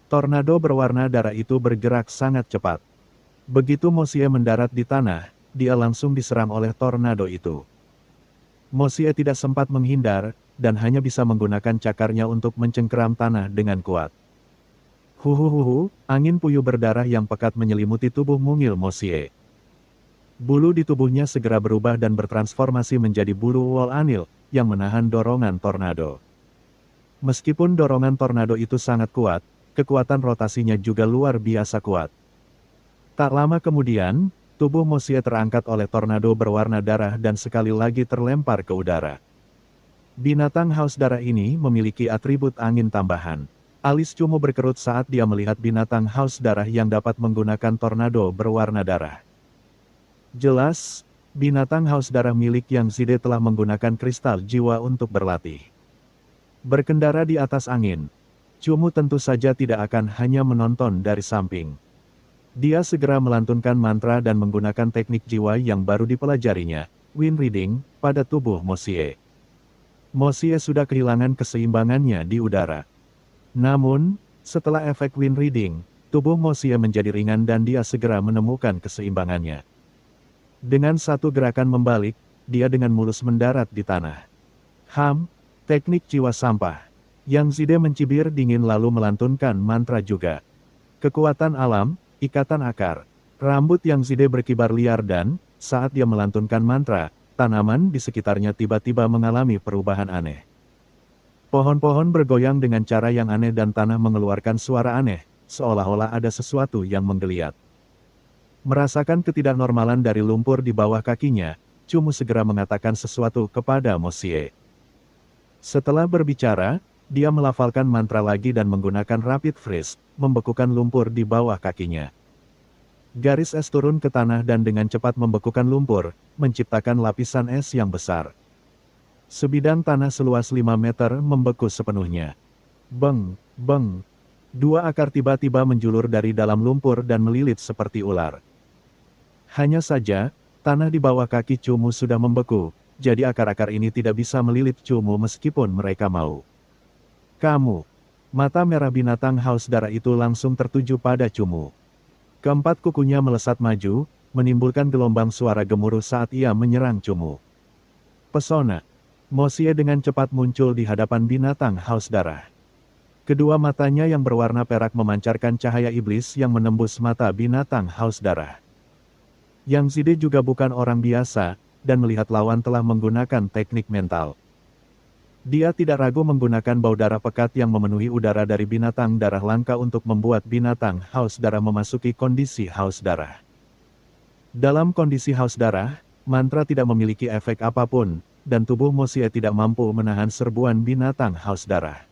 Speaker 1: Tornado berwarna darah itu bergerak sangat cepat. Begitu Mo Xie mendarat di tanah, dia langsung diserang oleh tornado itu. Mo Xie tidak sempat menghindar, dan hanya bisa menggunakan cakarnya untuk mencengkeram tanah dengan kuat. Huhuhuhu, angin puyuh berdarah yang pekat menyelimuti tubuh mungil Mo Xie. Bulu di tubuhnya segera berubah dan bertransformasi menjadi bulu wol anil, yang menahan dorongan tornado. Meskipun dorongan tornado itu sangat kuat, kekuatan rotasinya juga luar biasa kuat. Tak lama kemudian, tubuh Mo Xie terangkat oleh tornado berwarna darah dan sekali lagi terlempar ke udara. Binatang haus darah ini memiliki atribut angin tambahan. Alis Chu Mu berkerut saat dia melihat binatang haus darah yang dapat menggunakan tornado berwarna darah. Jelas, binatang haus darah milik Yang Zide telah menggunakan kristal jiwa untuk berlatih. Berkendara di atas angin, Chu Mu tentu saja tidak akan hanya menonton dari samping. Dia segera melantunkan mantra dan menggunakan teknik jiwa yang baru dipelajarinya, Wind Reading, pada tubuh Mo Xie. Mo Xie sudah kehilangan keseimbangannya di udara. Namun, setelah efek Wind Reading, tubuh Mo Xie menjadi ringan dan dia segera menemukan keseimbangannya. Dengan satu gerakan membalik, dia dengan mulus mendarat di tanah. Teknik jiwa sampah. Yang Zide mencibir dingin lalu melantunkan mantra juga. Kekuatan alam, ikatan akar. Rambut Yang Zide berkibar liar dan, saat dia melantunkan mantra, tanaman di sekitarnya tiba-tiba mengalami perubahan aneh. Pohon-pohon bergoyang dengan cara yang aneh dan tanah mengeluarkan suara aneh, seolah-olah ada sesuatu yang menggeliat. Merasakan ketidaknormalan dari lumpur di bawah kakinya, Chu Mu segera mengatakan sesuatu kepada Mo Xie. Setelah berbicara, dia melafalkan mantra lagi dan menggunakan Rapid Freeze, membekukan lumpur di bawah kakinya. Garis es turun ke tanah dan dengan cepat membekukan lumpur, menciptakan lapisan es yang besar. Sebidang tanah seluas 5 meter membeku sepenuhnya. Beng, beng. Dua akar tiba-tiba menjulur dari dalam lumpur dan melilit seperti ular. Hanya saja, tanah di bawah kaki Chu Mu sudah membeku, jadi akar-akar ini tidak bisa melilit Chu Mu meskipun mereka mau. Kamu. Mata merah binatang haus darah itu langsung tertuju pada Chu Mu. Keempat kukunya melesat maju, menimbulkan gelombang suara gemuruh saat ia menyerang Chu Mu. Pesona. Mo Xie dengan cepat muncul di hadapan binatang haus darah. Kedua matanya yang berwarna perak memancarkan cahaya iblis yang menembus mata binatang haus darah. Yang Zide juga bukan orang biasa, dan melihat lawan telah menggunakan teknik mental. Dia tidak ragu menggunakan bau darah pekat yang memenuhi udara dari binatang darah langka untuk membuat binatang haus darah memasuki kondisi haus darah. Dalam kondisi haus darah, mantra tidak memiliki efek apapun, dan tubuh Mosie tidak mampu menahan serbuan binatang haus darah.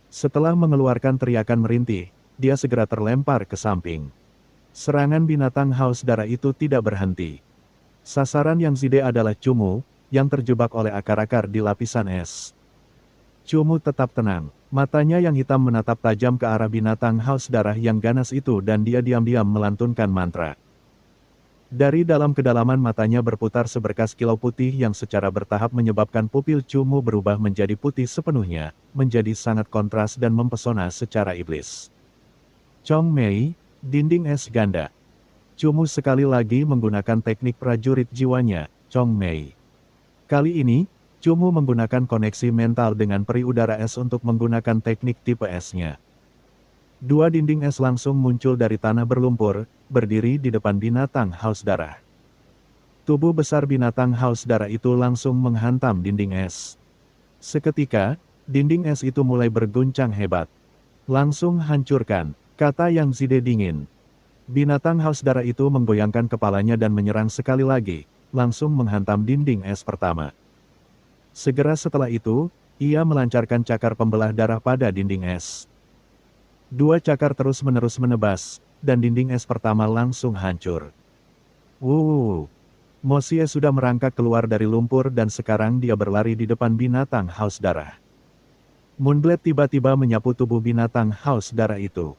Speaker 1: Setelah mengeluarkan teriakan merintih, dia segera terlempar ke samping. Serangan binatang haus darah itu tidak berhenti. Sasaran Yang Zide adalah Cumu, yang terjebak oleh akar-akar di lapisan es. Cumu tetap tenang. Matanya yang hitam menatap tajam ke arah binatang haus darah yang ganas itu dan dia diam-diam melantunkan mantra. Dari dalam kedalaman matanya berputar seberkas kilau putih yang secara bertahap menyebabkan pupil Cumu berubah menjadi putih sepenuhnya, menjadi sangat kontras dan mempesona secara iblis. Chong Mei, dinding es ganda. Cumu sekali lagi menggunakan teknik prajurit jiwanya, Chong Mei. Kali ini, Cumu menggunakan koneksi mental dengan peri udara es untuk menggunakan teknik tipe esnya. Dua dinding es langsung muncul dari tanah berlumpur, berdiri di depan binatang haus darah. Tubuh besar binatang haus darah itu langsung menghantam dinding es. Seketika, dinding es itu mulai berguncang hebat. Langsung hancurkan, kata Yang Zide dingin. Binatang haus darah itu menggoyangkan kepalanya dan menyerang sekali lagi, langsung menghantam dinding es pertama. Segera setelah itu, ia melancarkan cakar pembelah darah pada dinding es. Dua cakar terus-menerus menebas, dan dinding es pertama langsung hancur. Mosie sudah merangkak keluar dari lumpur dan sekarang dia berlari di depan binatang haus darah. Moonblade tiba-tiba menyapu tubuh binatang haus darah itu.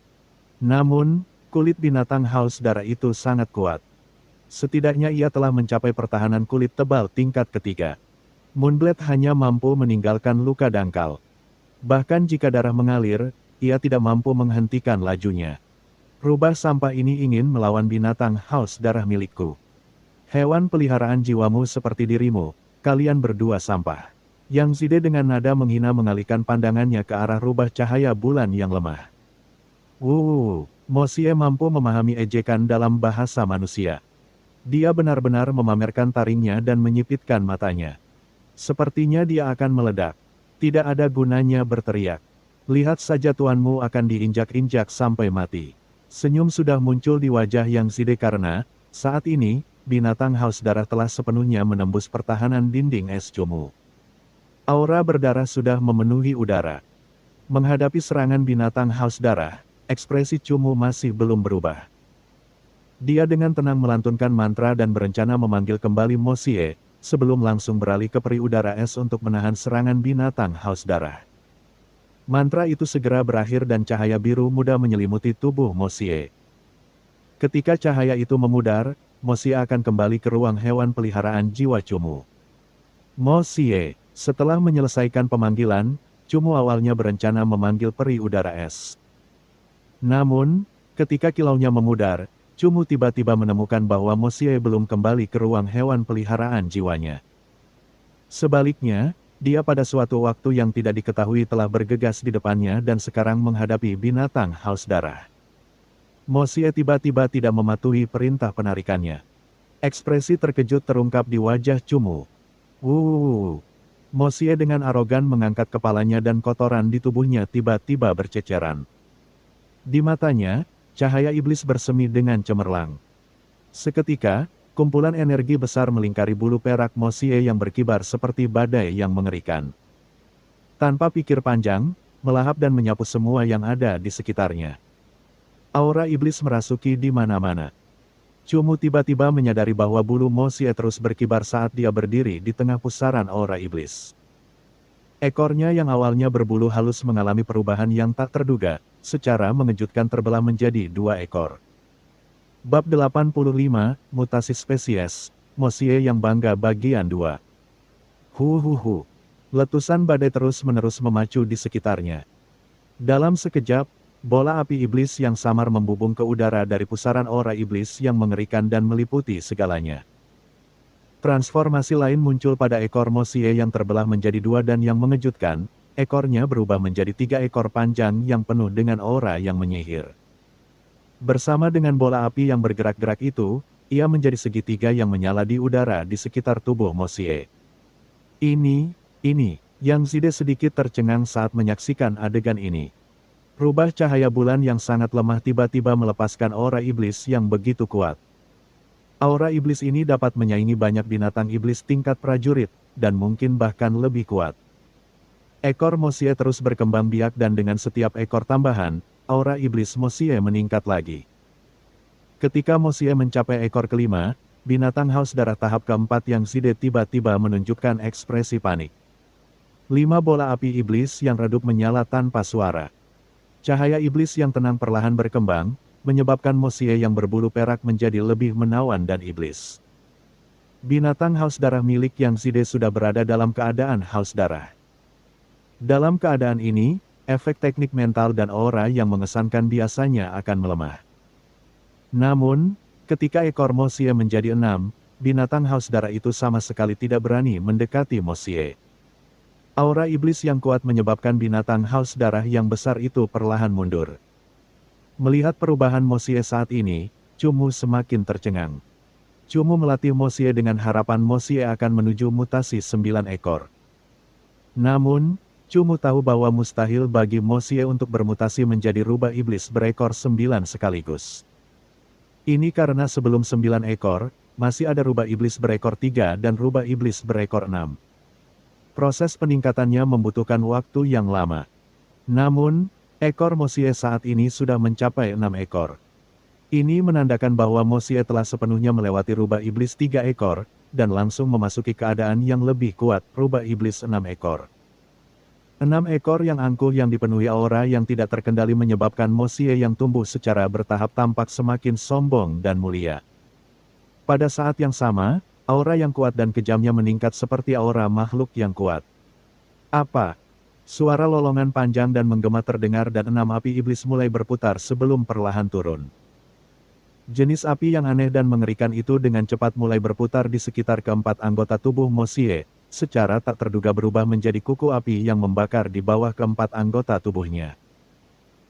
Speaker 1: Namun, kulit binatang haus darah itu sangat kuat. Setidaknya ia telah mencapai pertahanan kulit tebal tingkat ketiga. Moonblade hanya mampu meninggalkan luka dangkal. Bahkan jika darah mengalir, ia tidak mampu menghentikan lajunya. Rubah sampah ini ingin melawan binatang haus darah milikku. Hewan peliharaan jiwamu seperti dirimu, kalian berdua sampah. Yang Zide dengan nada menghina mengalihkan pandangannya ke arah rubah cahaya bulan yang lemah. Mosie mampu memahami ejekan dalam bahasa manusia. Dia benar-benar memamerkan taringnya dan menyipitkan matanya. Sepertinya dia akan meledak. Tidak ada gunanya berteriak. Lihat saja tuanmu akan diinjak-injak sampai mati. Senyum sudah muncul di wajah Yang Zide karena, saat ini, binatang haus darah telah sepenuhnya menembus pertahanan dinding es Cumu. Aura berdarah sudah memenuhi udara. Menghadapi serangan binatang haus darah, ekspresi Cumu masih belum berubah. Dia dengan tenang melantunkan mantra dan berencana memanggil kembali Mosie, sebelum langsung beralih ke peri udara es untuk menahan serangan binatang haus darah. Mantra itu segera berakhir dan cahaya biru muda menyelimuti tubuh Mosie. Ketika cahaya itu memudar, Mosie akan kembali ke ruang hewan peliharaan jiwa Cumu. Mosie, setelah menyelesaikan pemanggilan, Cumu awalnya berencana memanggil peri udara es. Namun, ketika kilaunya memudar, Cumu tiba-tiba menemukan bahwa Mosie belum kembali ke ruang hewan peliharaan jiwanya. Sebaliknya, dia pada suatu waktu yang tidak diketahui telah bergegas di depannya dan sekarang menghadapi binatang haus darah. Mosie tiba-tiba tidak mematuhi perintah penarikannya. Ekspresi terkejut terungkap di wajah Cumu. Mosie dengan arogan mengangkat kepalanya dan kotoran di tubuhnya tiba-tiba berceceran. Di matanya, cahaya iblis bersemi dengan cemerlang. Seketika, kumpulan energi besar melingkari bulu perak Mosie yang berkibar seperti badai yang mengerikan. Tanpa pikir panjang, melahap dan menyapu semua yang ada di sekitarnya. Aura iblis merasuki di mana-mana. Cumu tiba-tiba menyadari bahwa bulu Mosie terus berkibar saat dia berdiri di tengah pusaran aura iblis. Ekornya yang awalnya berbulu halus mengalami perubahan yang tak terduga, secara mengejutkan terbelah menjadi 2 ekor. Bab 85, Mutasi Spesies, Mosie yang Bangga Bagian 2. Letusan badai terus-menerus memacu di sekitarnya. Dalam sekejap, bola api iblis yang samar membubung ke udara dari pusaran aura iblis yang mengerikan dan meliputi segalanya. Transformasi lain muncul pada ekor Mosie yang terbelah menjadi 2 dan yang mengejutkan, ekornya berubah menjadi 3 ekor panjang yang penuh dengan aura yang menyihir. Bersama dengan bola api yang bergerak-gerak itu, ia menjadi segitiga yang menyala di udara di sekitar tubuh Mosie. Ini, Yang Zide sedikit tercengang saat menyaksikan adegan ini. Rubah cahaya bulan yang sangat lemah tiba-tiba melepaskan aura iblis yang begitu kuat. Aura iblis ini dapat menyaingi banyak binatang iblis tingkat prajurit, dan mungkin bahkan lebih kuat. Ekor Mosie terus berkembang biak dan dengan setiap ekor tambahan, aura iblis Mosie meningkat lagi. Ketika Mosie mencapai ekor kelima, binatang haus darah tahap keempat yang Zide tiba-tiba menunjukkan ekspresi panik. 5 bola api iblis yang redup menyala tanpa suara. Cahaya iblis yang tenang perlahan berkembang, menyebabkan Mosie yang berbulu perak menjadi lebih menawan dan iblis. Binatang haus darah milik yang Zide sudah berada dalam keadaan haus darah. Dalam keadaan ini, efek teknik mental dan aura yang mengesankan biasanya akan melemah. Namun, ketika ekor Mosie menjadi 6, binatang haus darah itu sama sekali tidak berani mendekati Mosie. Aura iblis yang kuat menyebabkan binatang haus darah yang besar itu perlahan mundur. Melihat perubahan Mosie saat ini, Cumu semakin tercengang. Cumu melatih Mosie dengan harapan Mosie akan menuju mutasi 9 ekor. Namun, Cumu tahu bahwa mustahil bagi Mosie untuk bermutasi menjadi rubah iblis berekor 9 sekaligus. Ini karena sebelum 9 ekor, masih ada rubah iblis berekor 3 dan rubah iblis berekor 6. Proses peningkatannya membutuhkan waktu yang lama. Namun, ekor Mosie saat ini sudah mencapai 6 ekor. Ini menandakan bahwa Mosie telah sepenuhnya melewati rubah iblis 3 ekor, dan langsung memasuki keadaan yang lebih kuat, rubah iblis 6 ekor. 6 ekor yang angkuh yang dipenuhi aura yang tidak terkendali menyebabkan Mosie yang tumbuh secara bertahap tampak semakin sombong dan mulia. Pada saat yang sama, aura yang kuat dan kejamnya meningkat seperti aura makhluk yang kuat. Apa? Suara lolongan panjang dan menggema terdengar dan 6 api iblis mulai berputar sebelum perlahan turun. Jenis api yang aneh dan mengerikan itu dengan cepat mulai berputar di sekitar keempat anggota tubuh Mosie, secara tak terduga berubah menjadi kuku api yang membakar di bawah keempat anggota tubuhnya.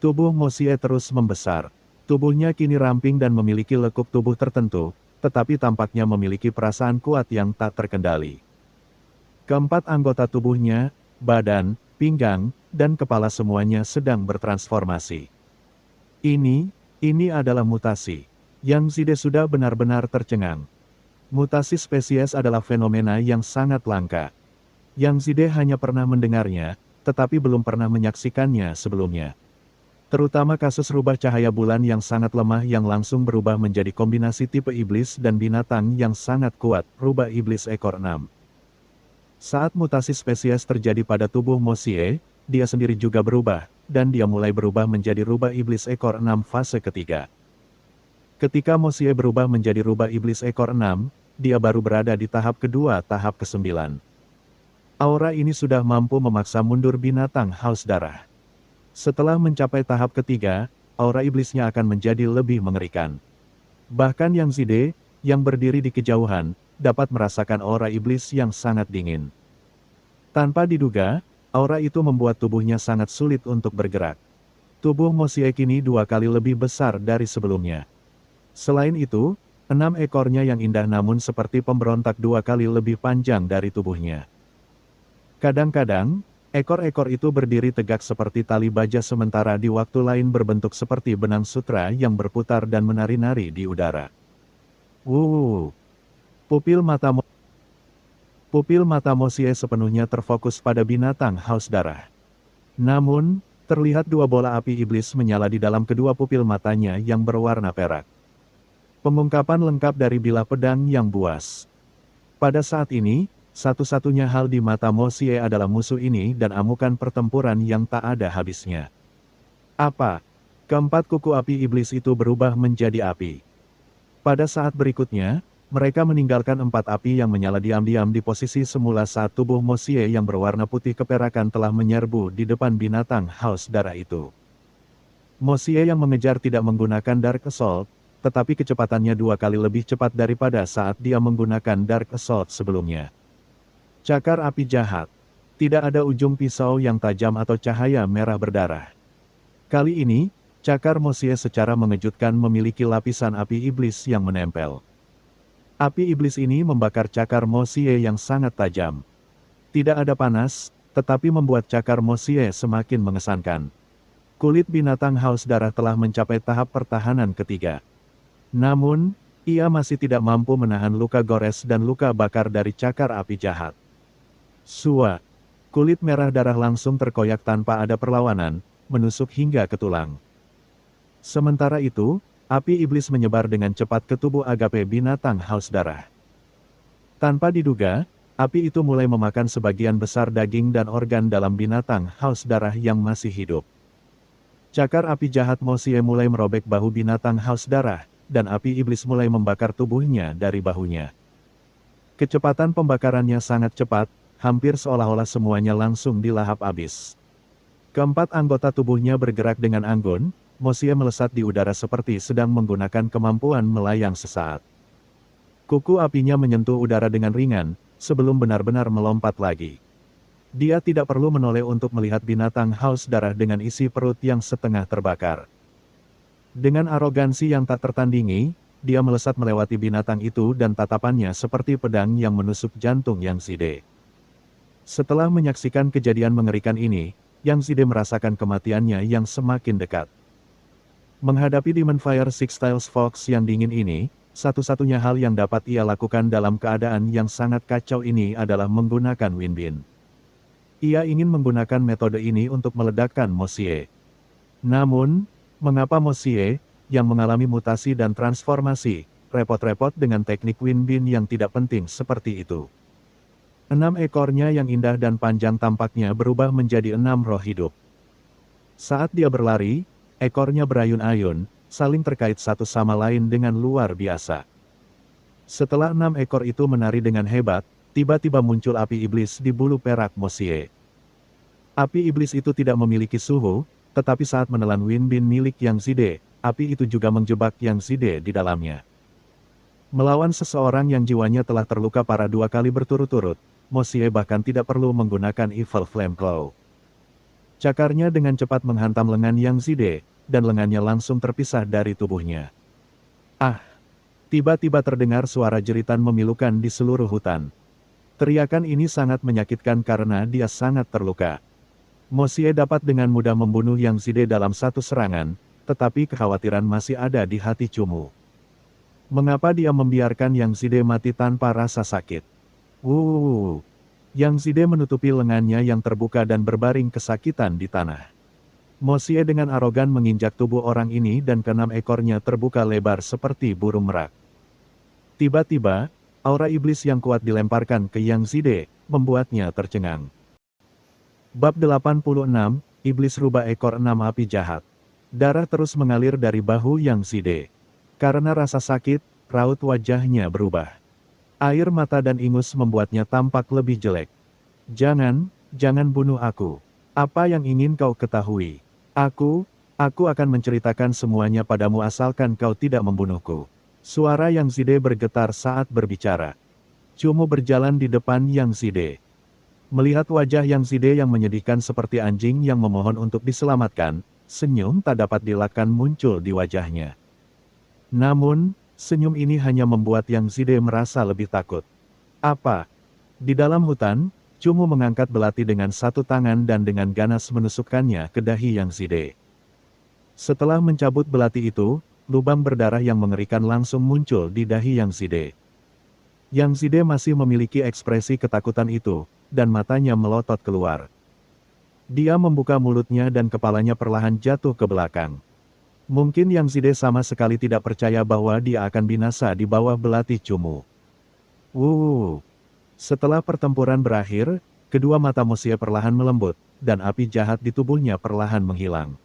Speaker 1: Tubuh Mosie terus membesar. Tubuhnya kini ramping dan memiliki lekuk tubuh tertentu, tetapi tampaknya memiliki perasaan kuat yang tak terkendali. Keempat anggota tubuhnya, badan, pinggang, dan kepala semuanya sedang bertransformasi. Ini adalah mutasi. Yang Zide sudah benar-benar tercengang. Mutasi spesies adalah fenomena yang sangat langka. Yang Zide hanya pernah mendengarnya, tetapi belum pernah menyaksikannya sebelumnya. Terutama kasus rubah cahaya bulan yang sangat lemah yang langsung berubah menjadi kombinasi tipe iblis dan binatang yang sangat kuat, rubah iblis ekor 6. Saat mutasi spesies terjadi pada tubuh Mosie, dia sendiri juga berubah, dan dia mulai berubah menjadi rubah iblis ekor 6 fase ketiga. Ketika Mosie berubah menjadi rubah iblis ekor 6, dia baru berada di tahap kedua tahap ke-9. Aura ini sudah mampu memaksa mundur binatang haus darah. Setelah mencapai tahap ketiga, aura iblisnya akan menjadi lebih mengerikan. Bahkan Yang Zide, yang berdiri di kejauhan, dapat merasakan aura iblis yang sangat dingin. Tanpa diduga, aura itu membuat tubuhnya sangat sulit untuk bergerak. Tubuh Mosie kini 2 kali lebih besar dari sebelumnya. Selain itu, 6 ekornya yang indah namun seperti pemberontak 2 kali lebih panjang dari tubuhnya. Kadang-kadang, ekor-ekor itu berdiri tegak seperti tali baja sementara di waktu lain berbentuk seperti benang sutra yang berputar dan menari-nari di udara. Pupil mata Mosie sepenuhnya terfokus pada binatang haus darah. Namun, terlihat 2 bola api iblis menyala di dalam kedua pupil matanya yang berwarna perak. Pengungkapan lengkap dari bilah pedang yang buas. Pada saat ini, satu-satunya hal di mata Mosie adalah musuh ini dan amukan pertempuran yang tak ada habisnya. Apa? Keempat kuku api iblis itu berubah menjadi api. Pada saat berikutnya, mereka meninggalkan 4 api yang menyala diam-diam di posisi semula saat tubuh Mosie yang berwarna putih keperakan telah menyerbu di depan binatang haus darah itu. Mosie yang mengejar tidak menggunakan Dark Assault, tetapi kecepatannya 2 kali lebih cepat daripada saat dia menggunakan Dark Assault sebelumnya. Cakar api jahat. Tidak ada ujung pisau yang tajam atau cahaya merah berdarah. Kali ini, cakar Mosie secara mengejutkan memiliki lapisan api iblis yang menempel. Api iblis ini membakar cakar Mosie yang sangat tajam. Tidak ada panas, tetapi membuat cakar Mosie semakin mengesankan. Kulit binatang haus darah telah mencapai tahap pertahanan ketiga. Namun, ia masih tidak mampu menahan luka gores dan luka bakar dari cakar api jahat. Sua. Kulit merah darah langsung terkoyak tanpa ada perlawanan, menusuk hingga ke tulang. Sementara itu, api iblis menyebar dengan cepat ke tubuh Agape binatang haus darah. Tanpa diduga, api itu mulai memakan sebagian besar daging dan organ dalam binatang haus darah yang masih hidup. Cakar api jahat Mosie mulai merobek bahu binatang haus darah, dan api iblis mulai membakar tubuhnya dari bahunya. Kecepatan pembakarannya sangat cepat, hampir seolah-olah semuanya langsung dilahap habis. Keempat anggota tubuhnya bergerak dengan anggun, Mosie melesat di udara seperti sedang menggunakan kemampuan melayang sesaat. Kuku apinya menyentuh udara dengan ringan, sebelum benar-benar melompat lagi. Dia tidak perlu menoleh untuk melihat binatang haus darah dengan isi perut yang setengah terbakar. Dengan arogansi yang tak tertandingi, dia melesat melewati binatang itu dan tatapannya seperti pedang yang menusuk jantung Yang Zide. Setelah menyaksikan kejadian mengerikan ini, Yang Zide merasakan kematiannya yang semakin dekat. Menghadapi Demon Fire Six Styles Fox yang dingin ini, satu-satunya hal yang dapat ia lakukan dalam keadaan yang sangat kacau ini adalah menggunakan Wind Beam. Ia ingin menggunakan metode ini untuk meledakkan Mosie. Namun, mengapa Mosie, yang mengalami mutasi dan transformasi, repot-repot dengan teknik Wind Beam yang tidak penting seperti itu? 6 ekornya yang indah dan panjang tampaknya berubah menjadi 6 roh hidup. Saat dia berlari, ekornya berayun-ayun, saling terkait satu sama lain dengan luar biasa. Setelah 6 ekor itu menari dengan hebat, tiba-tiba muncul api iblis di bulu perak Mosie. Api iblis itu tidak memiliki suhu, tetapi saat menelan Wind Beam milik Yang Zide, api itu juga menjebak Yang Zide di dalamnya. Melawan seseorang yang jiwanya telah terluka parah 2 kali berturut-turut, Mosie bahkan tidak perlu menggunakan Evil Flame Claw. Cakarnya dengan cepat menghantam lengan Yang Zide, dan lengannya langsung terpisah dari tubuhnya. Ah! Tiba-tiba terdengar suara jeritan memilukan di seluruh hutan. Teriakan ini sangat menyakitkan karena dia sangat terluka. Mosie dapat dengan mudah membunuh Yang Zide dalam satu serangan, tetapi kekhawatiran masih ada di hati Cumu. Mengapa dia membiarkan Yang Zide mati tanpa rasa sakit? Yang Zide menutupi lengannya yang terbuka dan berbaring kesakitan di tanah. Mosie dengan arogan menginjak tubuh orang ini dan keenam ekornya terbuka lebar seperti burung merak. Tiba-tiba, aura iblis yang kuat dilemparkan ke Yang Zide, membuatnya tercengang. Bab 86, Iblis Rubah Ekor 6 Api Jahat. Darah terus mengalir dari bahu Yang Zide. Karena rasa sakit, raut wajahnya berubah. Air mata dan ingus membuatnya tampak lebih jelek. Jangan bunuh aku. Apa yang ingin kau ketahui? Aku akan menceritakan semuanya padamu asalkan kau tidak membunuhku. Suara Yang Zide bergetar saat berbicara. Cumu berjalan di depan Yang Zide. Melihat wajah Yang Zide yang menyedihkan seperti anjing yang memohon untuk diselamatkan, senyum tak dapat dielakkan muncul di wajahnya. Namun, senyum ini hanya membuat Yang Zide merasa lebih takut. Apa? Di dalam hutan, Cumu mengangkat belati dengan satu tangan dan dengan ganas menusukkannya ke dahi Yang Zide. Setelah mencabut belati itu, lubang berdarah yang mengerikan langsung muncul di dahi Yang Zide. Yang Zide masih memiliki ekspresi ketakutan itu, dan matanya melotot keluar. Dia membuka mulutnya dan kepalanya perlahan jatuh ke belakang. Mungkin Yang Zide sama sekali tidak percaya bahwa dia akan binasa di bawah belati Cumu. Setelah pertempuran berakhir, kedua mata Mosie perlahan melembut, dan api jahat di tubuhnya perlahan menghilang.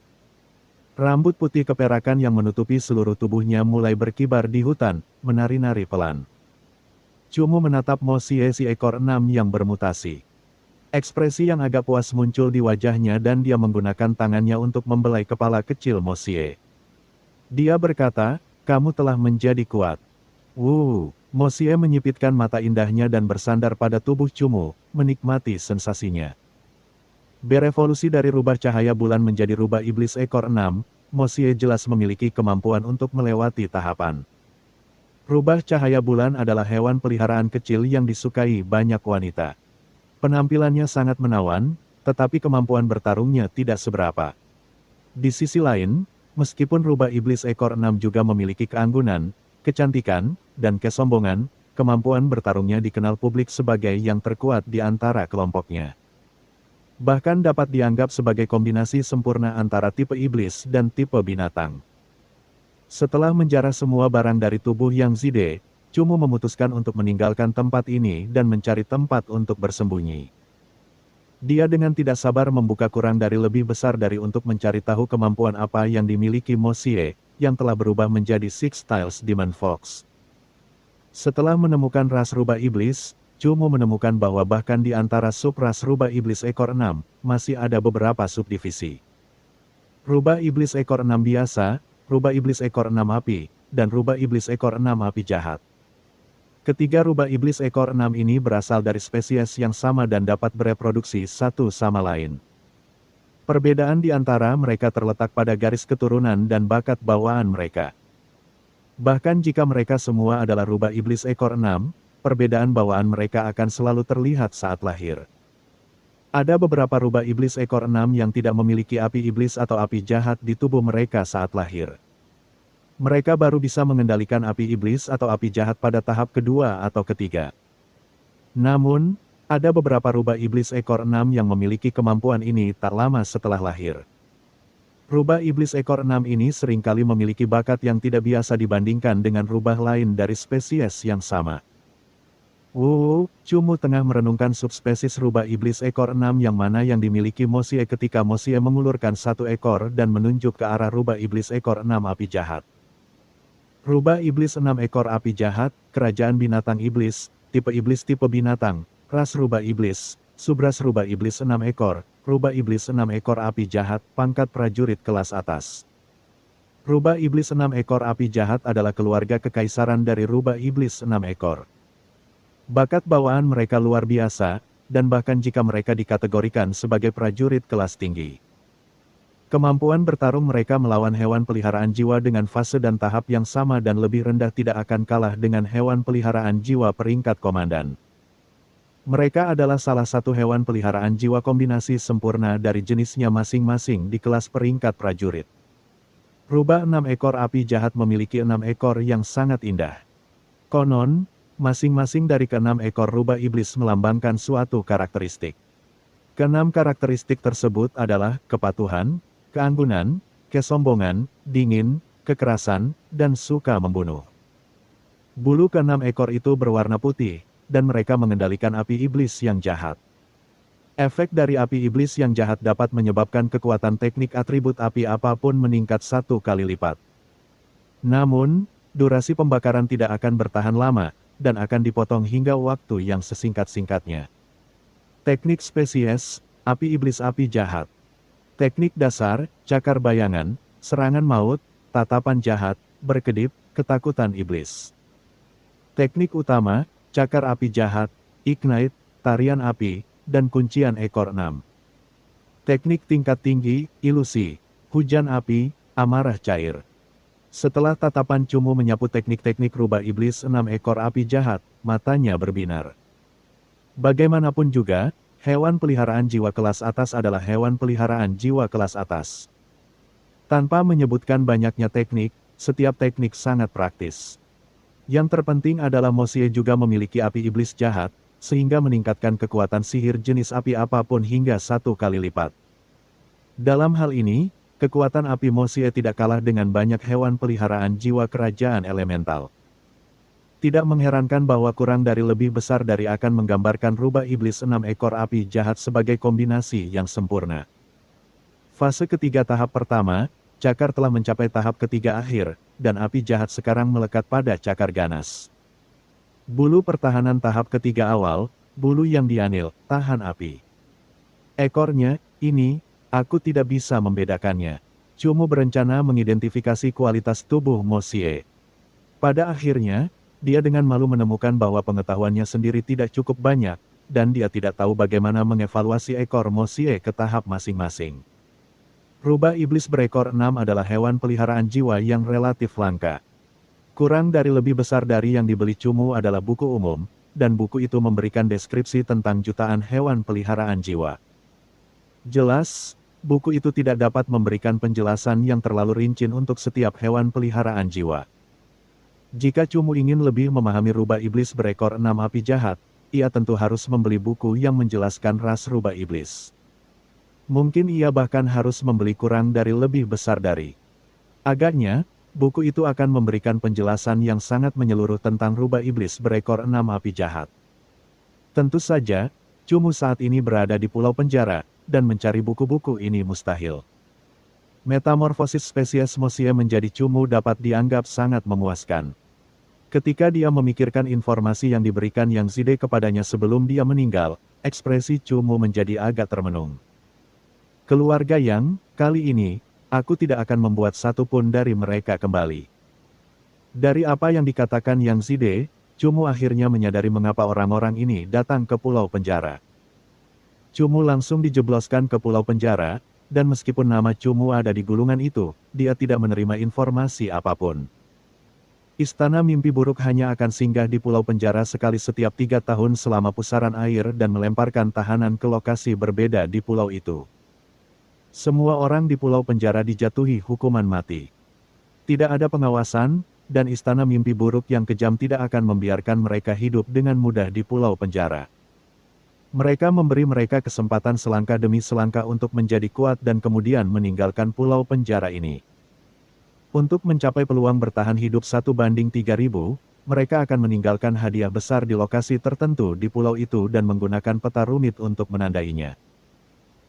Speaker 1: Rambut putih keperakan yang menutupi seluruh tubuhnya mulai berkibar di hutan, menari-nari pelan. Cumu menatap Mosie si ekor 6 yang bermutasi. Ekspresi yang agak puas muncul di wajahnya dan dia menggunakan tangannya untuk membelai kepala kecil Mosie. Dia berkata, kamu telah menjadi kuat. Mosie menyipitkan mata indahnya dan bersandar pada tubuh Cumu, menikmati sensasinya. Berevolusi dari rubah cahaya bulan menjadi rubah iblis ekor 6, Mosie jelas memiliki kemampuan untuk melewati tahapan. Rubah cahaya bulan adalah hewan peliharaan kecil yang disukai banyak wanita. Penampilannya sangat menawan, tetapi kemampuan bertarungnya tidak seberapa. Di sisi lain, meskipun rubah iblis ekor 6 juga memiliki keanggunan, kecantikan, dan kesombongan, kemampuan bertarungnya dikenal publik sebagai yang terkuat di antara kelompoknya. Bahkan dapat dianggap sebagai kombinasi sempurna antara tipe iblis dan tipe binatang. Setelah menjarah semua barang dari tubuh Yang Zide, Cumu memutuskan untuk meninggalkan tempat ini dan mencari tempat untuk bersembunyi. Dia dengan tidak sabar membuka kurang dari lebih besar dari untuk mencari tahu kemampuan apa yang dimiliki Mo Xie, yang telah berubah menjadi Six Styles Demon Fox. Setelah menemukan ras rubah iblis, Cumu menemukan bahwa bahkan di antara sub-ras rubah iblis ekor 6, masih ada beberapa subdivisi. Rubah iblis ekor 6 biasa, rubah iblis ekor 6 api, dan rubah iblis ekor 6 api jahat. Ketiga rubah iblis ekor 6 ini berasal dari spesies yang sama dan dapat bereproduksi satu sama lain. Perbedaan di antara mereka terletak pada garis keturunan dan bakat bawaan mereka. Bahkan jika mereka semua adalah rubah iblis ekor 6, perbedaan bawaan mereka akan selalu terlihat saat lahir. Ada beberapa rubah iblis ekor 6 yang tidak memiliki api iblis atau api jahat di tubuh mereka saat lahir. Mereka baru bisa mengendalikan api iblis atau api jahat pada tahap kedua atau ketiga. Namun, ada beberapa rubah iblis ekor 6 yang memiliki kemampuan ini tak lama setelah lahir. Rubah iblis ekor 6 ini seringkali memiliki bakat yang tidak biasa dibandingkan dengan rubah lain dari spesies yang sama. Cumu tengah merenungkan subspesies rubah iblis ekor 6 yang mana yang dimiliki Mo Xie ketika Mo Xie mengulurkan satu ekor dan menunjuk ke arah rubah iblis ekor 6 api jahat. Rubah iblis 6 ekor api jahat, kerajaan binatang iblis, tipe binatang, ras rubah iblis, subras rubah iblis 6 ekor, rubah iblis 6 ekor api jahat, pangkat prajurit kelas atas. Rubah iblis 6 ekor api jahat adalah keluarga kekaisaran dari rubah iblis 6 ekor. Bakat bawaan mereka luar biasa, dan bahkan jika mereka dikategorikan sebagai prajurit kelas tinggi. Kemampuan bertarung mereka melawan hewan peliharaan jiwa dengan fase dan tahap yang sama dan lebih rendah tidak akan kalah dengan hewan peliharaan jiwa peringkat komandan. Mereka adalah salah satu hewan peliharaan jiwa kombinasi sempurna dari jenisnya masing-masing di kelas peringkat prajurit. Rubah 6 ekor api jahat memiliki 6 ekor yang sangat indah. Konon, masing-masing dari ke-6 ekor rubah iblis melambangkan suatu karakteristik. Ke-6 karakteristik tersebut adalah kepatuhan, keanggunan, kesombongan, dingin, kekerasan, dan suka membunuh. Bulu ke-6 ekor itu berwarna putih, dan mereka mengendalikan api iblis yang jahat. Efek dari api iblis yang jahat dapat menyebabkan kekuatan teknik atribut api apapun meningkat 1 kali lipat. Namun, durasi pembakaran tidak akan bertahan lama, dan akan dipotong hingga waktu yang sesingkat-singkatnya. Teknik spesies, api iblis api jahat. Teknik dasar, cakar bayangan, serangan maut, tatapan jahat, berkedip, ketakutan iblis. Teknik utama, cakar api jahat, ignite, tarian api, dan kuncian ekor 6. Teknik tingkat tinggi, ilusi, hujan api, amarah cair. Setelah tatapan Cumu menyapu teknik-teknik rubah iblis 6 ekor api jahat, matanya berbinar. Bagaimanapun juga, hewan peliharaan jiwa kelas atas adalah hewan peliharaan jiwa kelas atas. Tanpa menyebutkan banyaknya teknik, setiap teknik sangat praktis. Yang terpenting adalah Mo Xie juga memiliki api iblis jahat, sehingga meningkatkan kekuatan sihir jenis api apapun hingga 1 kali lipat. Dalam hal ini, kekuatan api Mo Xie tidak kalah dengan banyak hewan peliharaan jiwa kerajaan elemental. Tidak mengherankan bahwa kurang dari lebih besar dari akan menggambarkan rubah iblis 6 ekor api jahat sebagai kombinasi yang sempurna. Fase ketiga tahap pertama, cakar telah mencapai tahap ketiga akhir, dan api jahat sekarang melekat pada cakar ganas. Bulu pertahanan tahap ketiga awal, bulu yang dianil, tahan api. Ekornya, ini, aku tidak bisa membedakannya. Cumu berencana mengidentifikasi kualitas tubuh Mo Xie. Pada akhirnya, dia dengan malu menemukan bahwa pengetahuannya sendiri tidak cukup banyak, dan dia tidak tahu bagaimana mengevaluasi ekor Mo Xie ke tahap masing-masing. Rubah iblis berekor 6 adalah hewan peliharaan jiwa yang relatif langka. Kurang dari lebih besar dari yang dibeli Cumu adalah buku umum, dan buku itu memberikan deskripsi tentang jutaan hewan peliharaan jiwa. Jelas, buku itu tidak dapat memberikan penjelasan yang terlalu rinci untuk setiap hewan peliharaan jiwa. Jika Cumu ingin lebih memahami rubah iblis berekor 6 api jahat, ia tentu harus membeli buku yang menjelaskan ras rubah iblis. Mungkin ia bahkan harus membeli kurang dari lebih besar dari. Agaknya, buku itu akan memberikan penjelasan yang sangat menyeluruh tentang rubah iblis berekor 6 api jahat. Tentu saja, Cumu saat ini berada di pulau penjara, dan mencari buku-buku ini mustahil. Metamorfosis spesies Mosie menjadi Cumu dapat dianggap sangat memuaskan. Ketika dia memikirkan informasi yang diberikan Yang Zide kepadanya sebelum dia meninggal, ekspresi Cumu menjadi agak termenung. Keluarga Yang, kali ini, aku tidak akan membuat satupun dari mereka kembali. Dari apa yang dikatakan Yang Zide, Cumu akhirnya menyadari mengapa orang-orang ini datang ke pulau penjara. Cumu langsung dijebloskan ke pulau penjara, dan meskipun nama Cumu ada di gulungan itu, dia tidak menerima informasi apapun. Istana mimpi buruk hanya akan singgah di pulau penjara sekali setiap 3 tahun selama pusaran air dan melemparkan tahanan ke lokasi berbeda di pulau itu. Semua orang di pulau penjara dijatuhi hukuman mati. Tidak ada pengawasan, dan istana mimpi buruk yang kejam tidak akan membiarkan mereka hidup dengan mudah di pulau penjara. Mereka memberi mereka kesempatan selangkah demi selangkah untuk menjadi kuat dan kemudian meninggalkan pulau penjara ini. Untuk mencapai peluang bertahan hidup 1:3000, mereka akan meninggalkan hadiah besar di lokasi tertentu di pulau itu dan menggunakan peta rumit untuk menandainya.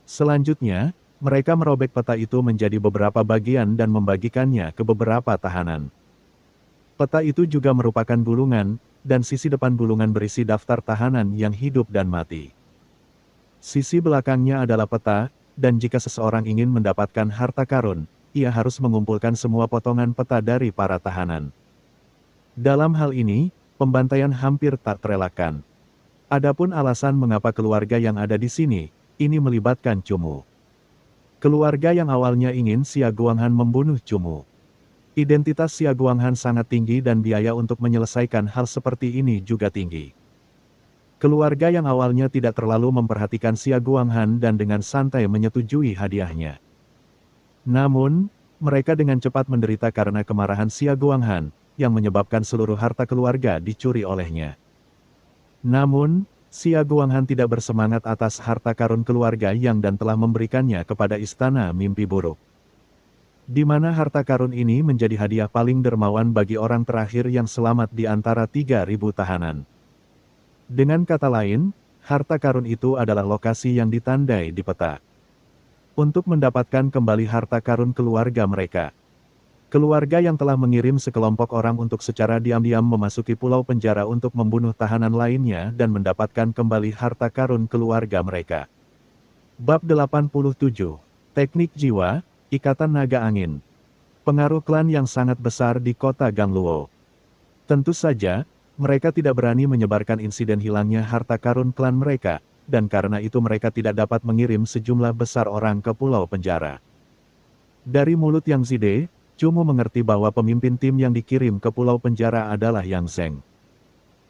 Speaker 1: Selanjutnya, mereka merobek peta itu menjadi beberapa bagian dan membagikannya ke beberapa tahanan. Peta itu juga merupakan gulungan, dan sisi depan gulungan berisi daftar tahanan yang hidup dan mati. Sisi belakangnya adalah peta, dan jika seseorang ingin mendapatkan harta karun, ia harus mengumpulkan semua potongan peta dari para tahanan. Dalam hal ini, pembantaian hampir tak terelakkan. Adapun alasan mengapa keluarga yang ada di sini, ini melibatkan Cumu. Keluarga yang awalnya ingin Xia Guanghan membunuh Cumu. Identitas Xia Guanghan sangat tinggi dan biaya untuk menyelesaikan hal seperti ini juga tinggi. Keluarga yang awalnya tidak terlalu memperhatikan Xia Guanghan dan dengan santai menyetujui hadiahnya. Namun, mereka dengan cepat menderita karena kemarahan Xia Guanghan, yang menyebabkan seluruh harta keluarga dicuri olehnya. Namun, Xia Guanghan tidak bersemangat atas harta karun keluarga yang dan telah memberikannya kepada istana mimpi buruk. Di mana harta karun ini menjadi hadiah paling dermawan bagi orang terakhir yang selamat di antara 3.000 tahanan. Dengan kata lain, harta karun itu adalah lokasi yang ditandai di peta. Untuk mendapatkan kembali harta karun keluarga mereka. Keluarga yang telah mengirim sekelompok orang untuk secara diam-diam memasuki pulau penjara untuk membunuh tahanan lainnya dan mendapatkan kembali harta karun keluarga mereka. Bab 87. Teknik Jiwa, Ikatan Naga Angin. Pengaruh klan yang sangat besar di kota Gangluo. Tentu saja, mereka tidak berani menyebarkan insiden hilangnya harta karun klan mereka, dan karena itu mereka tidak dapat mengirim sejumlah besar orang ke pulau penjara. Dari mulut Yang Zide, Cumu mengerti bahwa pemimpin tim yang dikirim ke pulau penjara adalah Yang Zeng.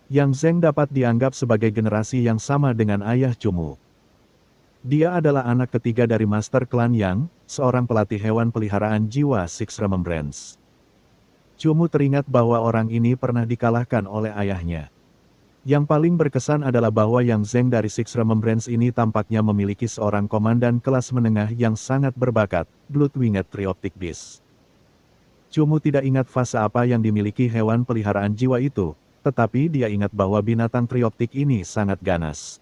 Speaker 1: Yang Zeng dapat dianggap sebagai generasi yang sama dengan ayah Cumu. Dia adalah anak ketiga dari Master Klan Yang, seorang pelatih hewan peliharaan jiwa Six Remembrance. Cumu teringat bahwa orang ini pernah dikalahkan oleh ayahnya. Yang paling berkesan adalah bahwa Yang Zeng dari Six Remembrance ini tampaknya memiliki seorang komandan kelas menengah yang sangat berbakat, Blood-Winged Trioptic Beast. Cumu tidak ingat fase apa yang dimiliki hewan peliharaan jiwa itu, tetapi dia ingat bahwa binatang trioptik ini sangat ganas.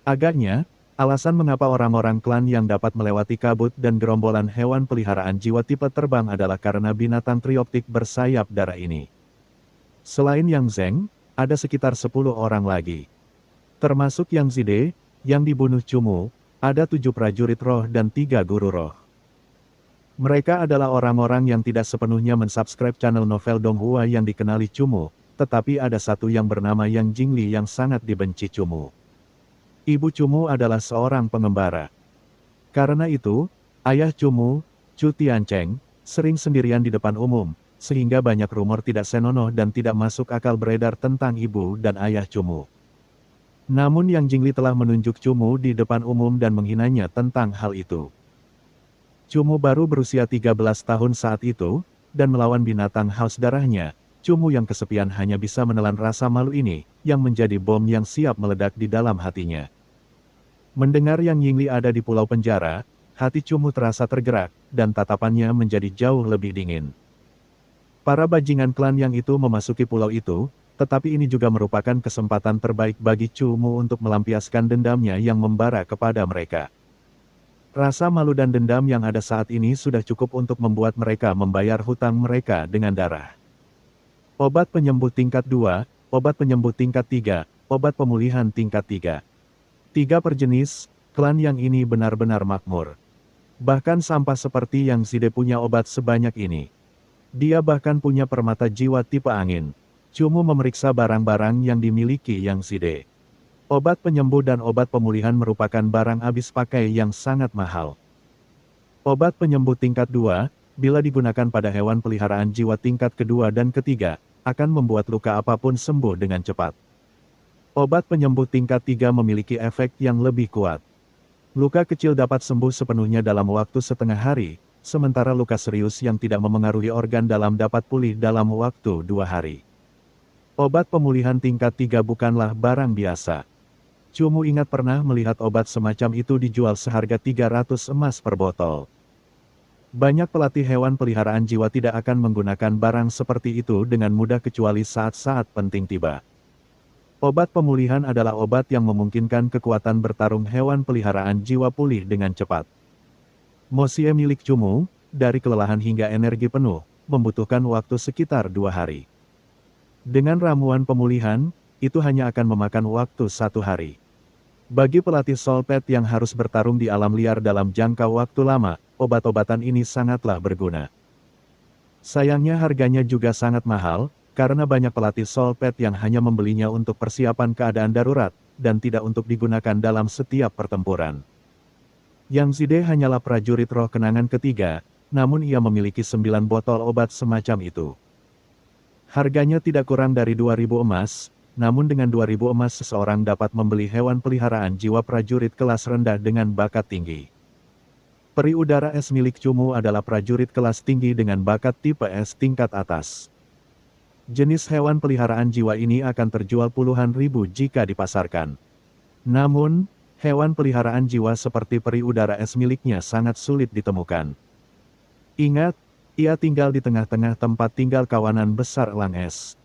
Speaker 1: Agaknya, alasan mengapa orang-orang klan yang dapat melewati kabut dan gerombolan hewan peliharaan jiwa tipe terbang adalah karena binatang trioptik bersayap darah ini. Selain Yang Zeng, ada sekitar 10 orang lagi. Termasuk Yang Zide, yang dibunuh Cumu, ada 7 prajurit roh dan 3 guru roh. Mereka adalah orang-orang yang tidak sepenuhnya mensubscribe channel novel Donghua yang dikenali Cumu, tetapi ada satu yang bernama Yang Jingli yang sangat dibenci Cumu. Ibu Cumu adalah seorang pengembara. Karena itu, ayah Cumu, Chu Tiancheng, sering sendirian di depan umum, sehingga banyak rumor tidak senonoh dan tidak masuk akal beredar tentang ibu dan ayah Cumu. Namun Yang Jingli telah menunjuk Cumu di depan umum dan menghinanya tentang hal itu. Cumu baru berusia 13 tahun saat itu, dan melawan binatang haus darahnya, Cumu yang kesepian hanya bisa menelan rasa malu ini, yang menjadi bom yang siap meledak di dalam hatinya. Mendengar Yang Yingli ada di pulau penjara, hati Cumu terasa tergerak, dan tatapannya menjadi jauh lebih dingin. Para bajingan klan yang itu memasuki pulau itu, tetapi ini juga merupakan kesempatan terbaik bagi Cumu untuk melampiaskan dendamnya yang membara kepada mereka. Rasa malu dan dendam yang ada saat ini sudah cukup untuk membuat mereka membayar hutang mereka dengan darah. Obat penyembuh tingkat 2, obat penyembuh tingkat 3, obat pemulihan tingkat 3. 3 per jenis, klan yang ini benar-benar makmur. Bahkan sampah seperti Yang Zide punya obat sebanyak ini. Dia bahkan punya permata jiwa tipe angin. Cumu memeriksa barang-barang yang dimiliki Yang Zide. Obat penyembuh dan obat pemulihan merupakan barang habis pakai yang sangat mahal. Obat penyembuh tingkat 2, bila digunakan pada hewan peliharaan jiwa tingkat kedua dan ketiga, akan membuat luka apapun sembuh dengan cepat. Obat penyembuh tingkat 3 memiliki efek yang lebih kuat. Luka kecil dapat sembuh sepenuhnya dalam waktu setengah hari, sementara luka serius yang tidak memengaruhi organ dalam dapat pulih dalam waktu 2 hari. Obat pemulihan tingkat 3 bukanlah barang biasa. Cumu ingat pernah melihat obat semacam itu dijual seharga 300 emas per botol. Banyak pelatih hewan peliharaan jiwa tidak akan menggunakan barang seperti itu dengan mudah kecuali saat-saat penting tiba. Obat pemulihan adalah obat yang memungkinkan kekuatan bertarung hewan peliharaan jiwa pulih dengan cepat. Mosie milik Cumu, dari kelelahan hingga energi penuh, membutuhkan waktu sekitar 2 hari. Dengan ramuan pemulihan, itu hanya akan memakan waktu 1 hari. Bagi pelatih Solpet yang harus bertarung di alam liar dalam jangka waktu lama, obat-obatan ini sangatlah berguna. Sayangnya harganya juga sangat mahal, karena banyak pelatih Solpet yang hanya membelinya untuk persiapan keadaan darurat, dan tidak untuk digunakan dalam setiap pertempuran. Yang Zide hanyalah prajurit roh kenangan ketiga, namun ia memiliki 9 botol obat semacam itu. Harganya tidak kurang dari 2.000 emas, namun dengan 2.000 emas seseorang dapat membeli hewan peliharaan jiwa prajurit kelas rendah dengan bakat tinggi. Peri udara es milik Cumu adalah prajurit kelas tinggi dengan bakat tipe es tingkat atas. Jenis hewan peliharaan jiwa ini akan terjual puluhan ribu jika dipasarkan. Namun, hewan peliharaan jiwa seperti peri udara es miliknya sangat sulit ditemukan. Ingat, ia tinggal di tengah-tengah tempat tinggal kawanan besar elang es.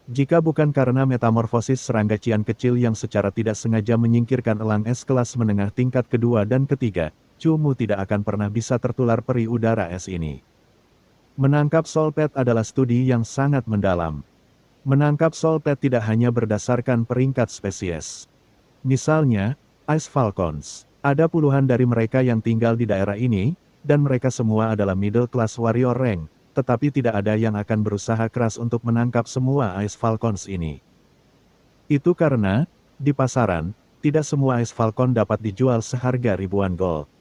Speaker 1: Jika bukan karena metamorfosis serangga cian kecil yang secara tidak sengaja menyingkirkan elang es kelas menengah tingkat kedua dan ketiga, Cumu tidak akan pernah bisa tertular peri udara es ini. Menangkap Solpet adalah studi yang sangat mendalam. Menangkap Solpet tidak hanya berdasarkan peringkat spesies. Misalnya, Ice Falcons. Ada puluhan dari mereka yang tinggal di daerah ini, dan mereka semua adalah middle class warrior rank. Tetapi tidak ada yang akan berusaha keras untuk menangkap semua Ice Falcons ini. Itu karena, di pasaran, tidak semua Ice Falcon dapat dijual seharga ribuan gold.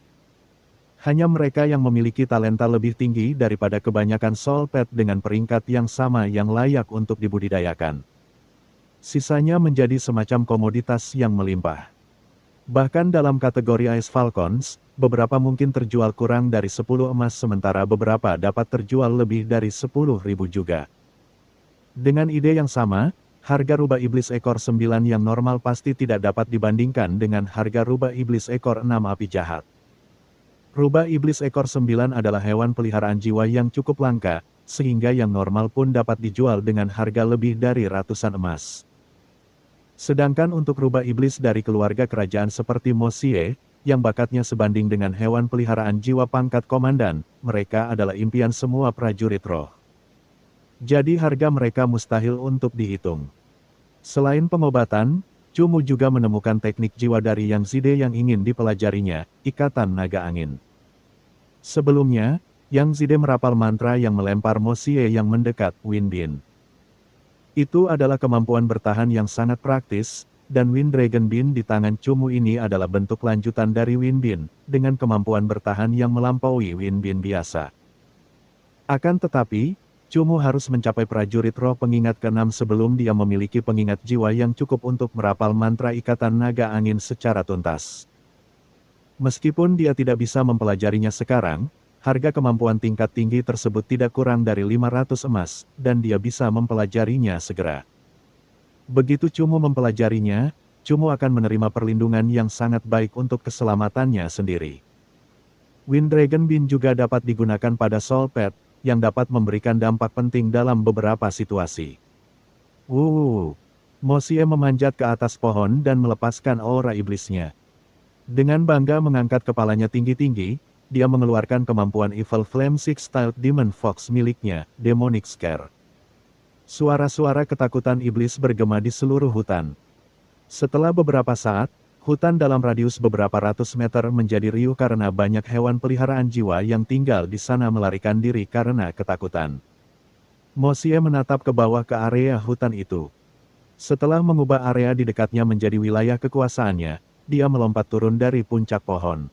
Speaker 1: Hanya mereka yang memiliki talenta lebih tinggi daripada kebanyakan Solpet dengan peringkat yang sama yang layak untuk dibudidayakan. Sisanya menjadi semacam komoditas yang melimpah. Bahkan dalam kategori Ice Falcons, beberapa mungkin terjual kurang dari 10 emas sementara beberapa dapat terjual lebih dari 10.000 juga. Dengan ide yang sama, harga rubah iblis ekor 9 yang normal pasti tidak dapat dibandingkan dengan harga rubah iblis ekor 6 api jahat. Rubah iblis ekor 9 adalah hewan peliharaan jiwa yang cukup langka, sehingga yang normal pun dapat dijual dengan harga lebih dari ratusan emas. Sedangkan untuk rubah iblis dari keluarga kerajaan seperti Mosie, yang bakatnya sebanding dengan hewan peliharaan jiwa pangkat komandan, mereka adalah impian semua prajurit roh. Jadi harga mereka mustahil untuk dihitung. Selain pengobatan, Cumu juga menemukan teknik jiwa dari Yang Zide yang ingin dipelajarinya, Ikatan Naga Angin. Sebelumnya, Yang Zide merapal mantra yang melempar Mosie yang mendekat, Winbin. Itu adalah kemampuan bertahan yang sangat praktis, dan Wind Dragon Bean di tangan Cumu ini adalah bentuk lanjutan dari Winbin, dengan kemampuan bertahan yang melampaui Winbin biasa. Akan tetapi, Cumu harus mencapai prajurit roh pengingat ke-6 sebelum dia memiliki pengingat jiwa yang cukup untuk merapal mantra Ikatan Naga Angin secara tuntas. Meskipun dia tidak bisa mempelajarinya sekarang, Harga kemampuan tingkat tinggi tersebut tidak kurang dari 500 emas, dan dia bisa mempelajarinya segera. Begitu Cumu mempelajarinya, Cumu akan menerima perlindungan yang sangat baik untuk keselamatannya sendiri. Wind Dragon Beam juga dapat digunakan pada Soul Pet, yang dapat memberikan dampak penting dalam beberapa situasi. Mosie memanjat ke atas pohon dan melepaskan aura iblisnya. Dengan bangga mengangkat kepalanya tinggi-tinggi, dia mengeluarkan kemampuan Evil Flame Six-Styled Demon Fox miliknya, Demonic Scare. Suara-suara ketakutan iblis bergema di seluruh hutan. Setelah beberapa saat, hutan dalam radius beberapa ratus meter menjadi riuh karena banyak hewan peliharaan jiwa yang tinggal di sana melarikan diri karena ketakutan. Mosie menatap ke bawah ke area hutan itu. Setelah mengubah area di dekatnya menjadi wilayah kekuasaannya, dia melompat turun dari puncak pohon.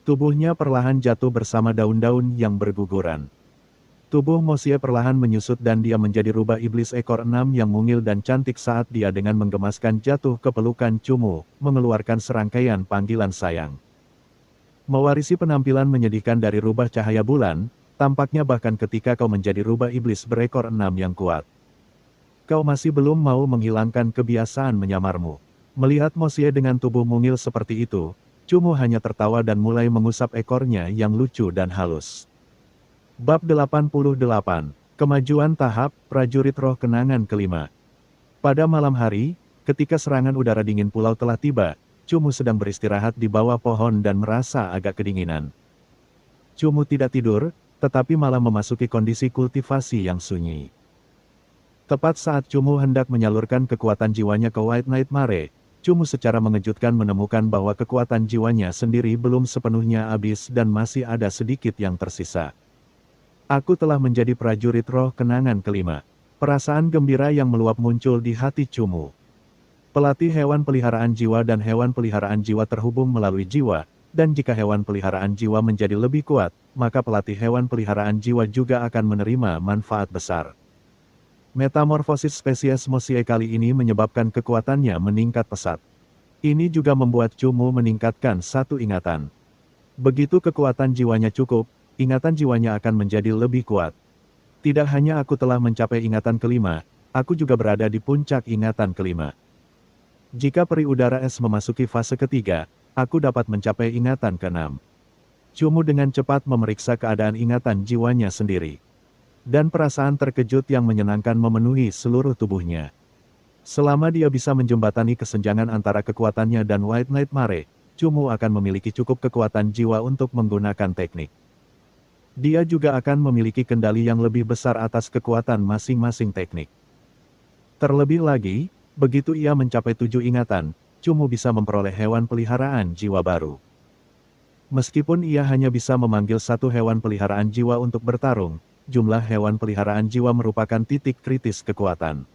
Speaker 1: Tubuhnya perlahan jatuh bersama daun-daun yang berguguran. Tubuh Mosie perlahan menyusut dan dia menjadi rubah iblis ekor 6 yang mungil dan cantik saat dia dengan menggemaskan jatuh ke pelukan Cumu, mengeluarkan serangkaian panggilan sayang. Mewarisi penampilan menyedihkan dari rubah cahaya bulan, tampaknya bahkan ketika kau menjadi rubah iblis berekor 6 yang kuat. Kau masih belum mau menghilangkan kebiasaan menyamarmu. Melihat Mosie dengan tubuh mungil seperti itu, Cumu hanya tertawa dan mulai mengusap ekornya yang lucu dan halus. Bab 88, Kemajuan Tahap Prajurit Roh Kenangan Kelima. Pada malam hari, ketika serangan udara dingin pulau telah tiba, Cumu sedang beristirahat di bawah pohon dan merasa agak kedinginan. Cumu tidak tidur, tetapi malah memasuki kondisi kultivasi yang sunyi. Tepat saat Cumu hendak menyalurkan kekuatan jiwanya ke White Nightmare, Cumu secara mengejutkan menemukan bahwa kekuatan jiwanya sendiri belum sepenuhnya habis dan masih ada sedikit yang tersisa. Aku telah menjadi prajurit roh kenangan kelima. Perasaan gembira yang meluap muncul di hati Cumu. Pelatih hewan peliharaan jiwa dan hewan peliharaan jiwa terhubung melalui jiwa, dan jika hewan peliharaan jiwa menjadi lebih kuat, maka pelatih hewan peliharaan jiwa juga akan menerima manfaat besar. Metamorfosis spesies Mosie kali ini menyebabkan kekuatannya meningkat pesat. Ini juga membuat Cumu meningkatkan satu ingatan. Begitu kekuatan jiwanya cukup, ingatan jiwanya akan menjadi lebih kuat. Tidak hanya aku telah mencapai ingatan kelima, aku juga berada di puncak ingatan kelima. Jika peri udara es memasuki fase ketiga, aku dapat mencapai ingatan keenam. Cumu dengan cepat memeriksa keadaan ingatan jiwanya sendiri. Dan perasaan terkejut yang menyenangkan memenuhi seluruh tubuhnya. Selama dia bisa menjembatani kesenjangan antara kekuatannya dan White Nightmare, Cumu akan memiliki cukup kekuatan jiwa untuk menggunakan teknik. Dia juga akan memiliki kendali yang lebih besar atas kekuatan masing-masing teknik. Terlebih lagi, begitu ia mencapai 7 ingatan, Cumu bisa memperoleh hewan peliharaan jiwa baru. Meskipun ia hanya bisa memanggil satu hewan peliharaan jiwa untuk bertarung, jumlah hewan peliharaan jiwa merupakan titik kritis kekuatan.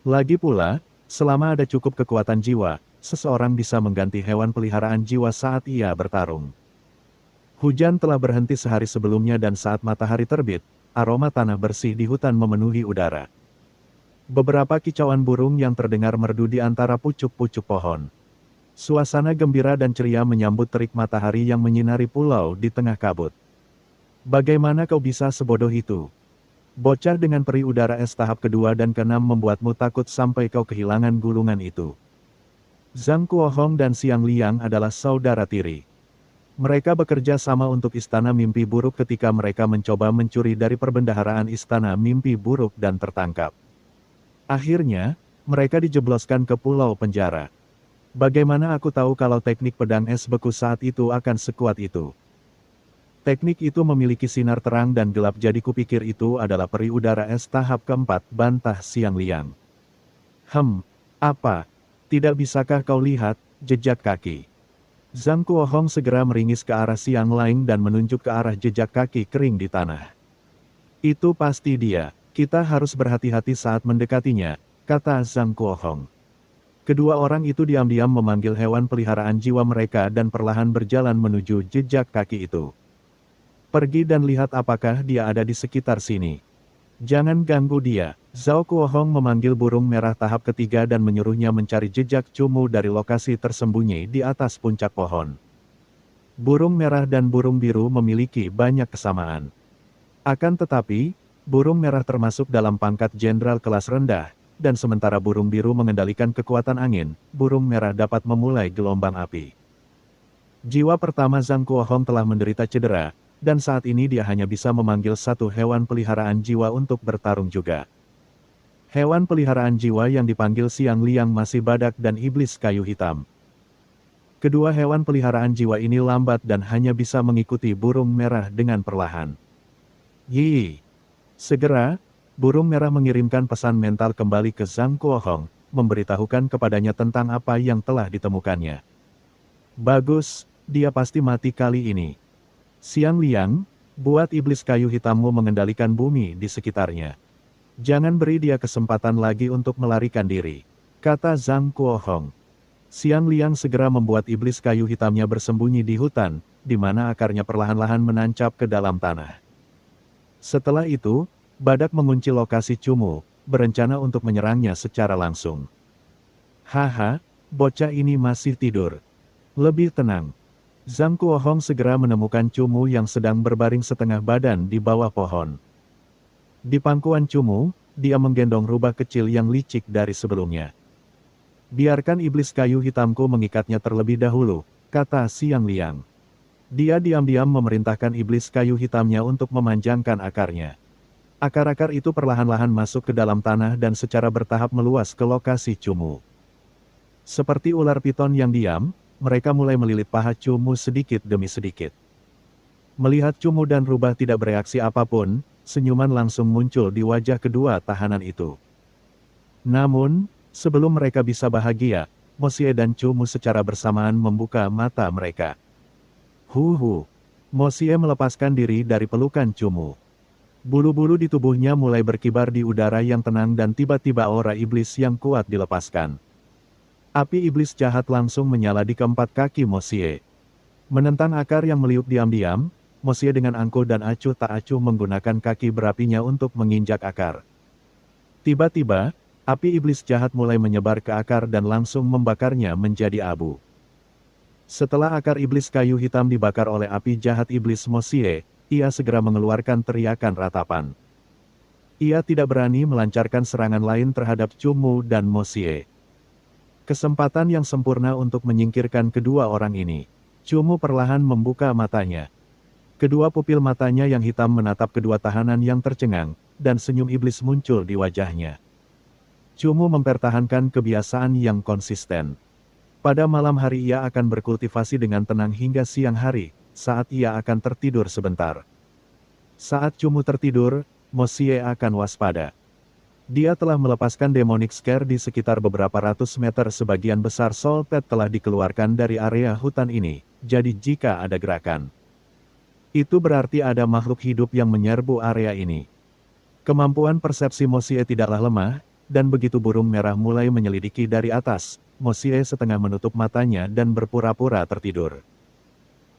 Speaker 1: Lagi pula, selama ada cukup kekuatan jiwa, seseorang bisa mengganti hewan peliharaan jiwa saat ia bertarung. Hujan telah berhenti sehari sebelumnya dan saat matahari terbit, aroma tanah bersih di hutan memenuhi udara. Beberapa kicauan burung yang terdengar merdu di antara pucuk-pucuk pohon. Suasana gembira dan ceria menyambut terik matahari yang menyinari pulau di tengah kabut. Bagaimana kau bisa sebodoh itu? Bocah dengan peri udara es tahap kedua dan keenam membuatmu takut sampai kau kehilangan gulungan itu. Zhang Kuohong dan Xiang Liang adalah saudara tiri. Mereka bekerja sama untuk Istana Mimpi Buruk ketika mereka mencoba mencuri dari perbendaharaan Istana Mimpi Buruk dan tertangkap. Akhirnya, mereka dijebloskan ke pulau penjara. Bagaimana aku tahu kalau teknik pedang es beku saat itu akan sekuat itu? Teknik itu memiliki sinar terang dan gelap jadi kupikir itu adalah peri udara es tahap keempat, bantah Xiang Liang. Apa? Tidak bisakah kau lihat, jejak kaki? Zhang Kuohong segera meringis ke arah Xiang Liang dan menunjuk ke arah jejak kaki kering di tanah. Itu pasti dia, kita harus berhati-hati saat mendekatinya, kata Zhang Kuohong. Kedua orang itu diam-diam memanggil hewan peliharaan jiwa mereka dan perlahan berjalan menuju jejak kaki itu. Pergi dan lihat apakah dia ada di sekitar sini. Jangan ganggu dia. Zhao Kuohong memanggil burung merah tahap ketiga dan menyuruhnya mencari jejak Cumu dari lokasi tersembunyi di atas puncak pohon. Burung merah dan burung biru memiliki banyak kesamaan. Akan tetapi, burung merah termasuk dalam pangkat jenderal kelas rendah, dan sementara burung biru mengendalikan kekuatan angin, burung merah dapat memulai gelombang api. Jiwa pertama Zhang Kuohong telah menderita cedera, dan saat ini dia hanya bisa memanggil satu hewan peliharaan jiwa untuk bertarung juga. Hewan peliharaan jiwa yang dipanggil Xiang Liang masih badak dan iblis kayu hitam. Kedua hewan peliharaan jiwa ini lambat dan hanya bisa mengikuti burung merah dengan perlahan. Yi! Segera, burung merah mengirimkan pesan mental kembali ke Zhang Kuohong, memberitahukan kepadanya tentang apa yang telah ditemukannya. Bagus, dia pasti mati kali ini. Xiang Liang, buat iblis kayu hitammu mengendalikan bumi di sekitarnya. Jangan beri dia kesempatan lagi untuk melarikan diri, kata Zhang Kuohong. Xiang Liang segera membuat iblis kayu hitamnya bersembunyi di hutan, di mana akarnya perlahan-lahan menancap ke dalam tanah. Setelah itu, badak mengunci lokasi Cumu, berencana untuk menyerangnya secara langsung. Haha, bocah ini masih tidur. Lebih tenang. Zhang Kuohong segera menemukan Cumu yang sedang berbaring setengah badan di bawah pohon. Di pangkuan Cumu, dia menggendong rubah kecil yang licik dari sebelumnya. Biarkan iblis kayu hitamku mengikatnya terlebih dahulu, kata Xiang Liang. Dia diam-diam memerintahkan iblis kayu hitamnya untuk memanjangkan akarnya. Akar-akar itu perlahan-lahan masuk ke dalam tanah dan secara bertahap meluas ke lokasi Cumu. Seperti ular piton yang diam, mereka mulai melilit paha Cumu sedikit demi sedikit. Melihat Cumu dan rubah tidak bereaksi apapun, senyuman langsung muncul di wajah kedua tahanan itu. Namun, sebelum mereka bisa bahagia, Mo Xie dan Cumu secara bersamaan membuka mata mereka. Huhu! Mo Xie melepaskan diri dari pelukan Cumu. Bulu-bulu di tubuhnya mulai berkibar di udara yang tenang dan tiba-tiba aura iblis yang kuat dilepaskan. Api iblis jahat langsung menyala di keempat kaki Mo Xie. Menentang akar yang meliuk diam-diam, Mo Xie dengan angkuh dan acuh tak acuh menggunakan kaki berapinya untuk menginjak akar. Tiba-tiba, api iblis jahat mulai menyebar ke akar dan langsung membakarnya menjadi abu. Setelah akar iblis kayu hitam dibakar oleh api jahat iblis Mo Xie, ia segera mengeluarkan teriakan ratapan. Ia tidak berani melancarkan serangan lain terhadap Cumu dan Mo Xie. Kesempatan yang sempurna untuk menyingkirkan kedua orang ini. Cumu perlahan membuka matanya. Kedua pupil matanya yang hitam menatap kedua tahanan yang tercengang, dan senyum iblis muncul di wajahnya. Cumu mempertahankan kebiasaan yang konsisten. Pada malam hari ia akan berkultivasi dengan tenang hingga siang hari, saat ia akan tertidur sebentar. Saat Cumu tertidur, Mo Xie akan waspada. Dia telah melepaskan demonic scare di sekitar beberapa ratus meter. Sebagian besar soul pet telah dikeluarkan dari area hutan ini, jadi jika ada gerakan, itu berarti ada makhluk hidup yang menyerbu area ini. Kemampuan persepsi Mo Xie tidaklah lemah, dan begitu burung merah mulai menyelidiki dari atas, Mo Xie setengah menutup matanya dan berpura-pura tertidur.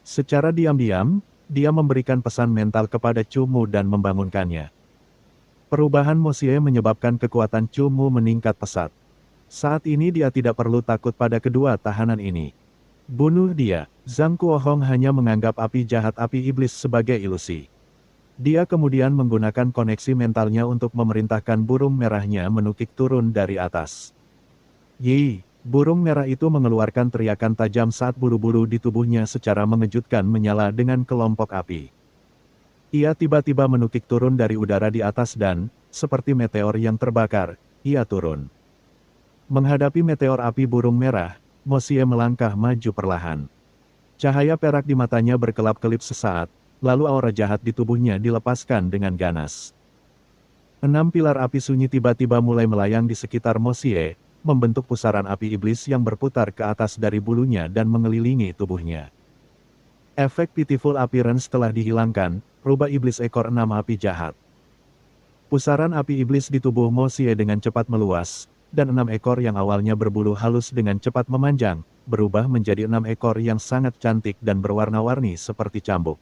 Speaker 1: Secara diam-diam, dia memberikan pesan mental kepada Cumu dan membangunkannya. Perubahan Mo Xie menyebabkan kekuatan Cumu meningkat pesat. Saat ini dia tidak perlu takut pada kedua tahanan ini. Bunuh dia. Zhang Kuohong hanya menganggap api jahat api iblis sebagai ilusi. Dia kemudian menggunakan koneksi mentalnya untuk memerintahkan burung merahnya menukik turun dari atas. Yi! Burung merah itu mengeluarkan teriakan tajam saat bulu-bulu di tubuhnya secara mengejutkan menyala dengan kelompok api. Ia tiba-tiba menukik turun dari udara di atas dan, seperti meteor yang terbakar, ia turun. Menghadapi meteor api burung merah, Mo Xie melangkah maju perlahan. Cahaya perak di matanya berkelap-kelip sesaat, lalu aura jahat di tubuhnya dilepaskan dengan ganas. 6 pilar api sunyi tiba-tiba mulai melayang di sekitar Mo Xie, membentuk pusaran api iblis yang berputar ke atas dari bulunya dan mengelilingi tubuhnya. Efek Pitiful Appearance telah dihilangkan, rubah iblis ekor 6 api jahat. Pusaran api iblis di tubuh Mo Xie dengan cepat meluas, dan 6 ekor yang awalnya berbulu halus dengan cepat memanjang, berubah menjadi 6 ekor yang sangat cantik dan berwarna-warni seperti cambuk.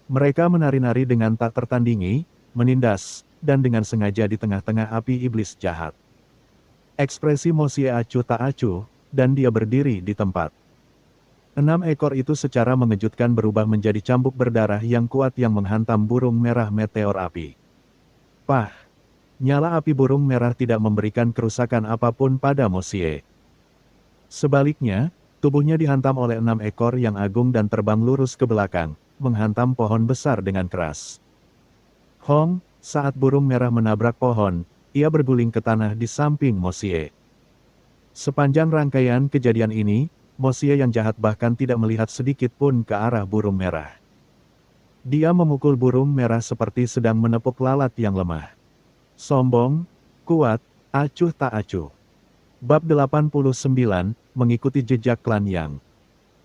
Speaker 1: Mereka menari-nari dengan tak tertandingi, menindas, dan dengan sengaja di tengah-tengah api iblis jahat. Ekspresi Mo Xie acuh tak acuh, dan dia berdiri di tempat. 6 ekor itu secara mengejutkan berubah menjadi cambuk berdarah yang kuat yang menghantam burung merah meteor api. Pah! Nyala api burung merah tidak memberikan kerusakan apapun pada Mosie. Sebaliknya, tubuhnya dihantam oleh 6 ekor yang agung dan terbang lurus ke belakang, menghantam pohon besar dengan keras. Hong, saat burung merah menabrak pohon, ia berguling ke tanah di samping Mosie. Sepanjang rangkaian kejadian ini, Mosie yang jahat bahkan tidak melihat sedikit pun ke arah burung merah. Dia memukul burung merah seperti sedang menepuk lalat yang lemah. Sombong, kuat, acuh tak acuh. Bab 89, mengikuti jejak klan Yang.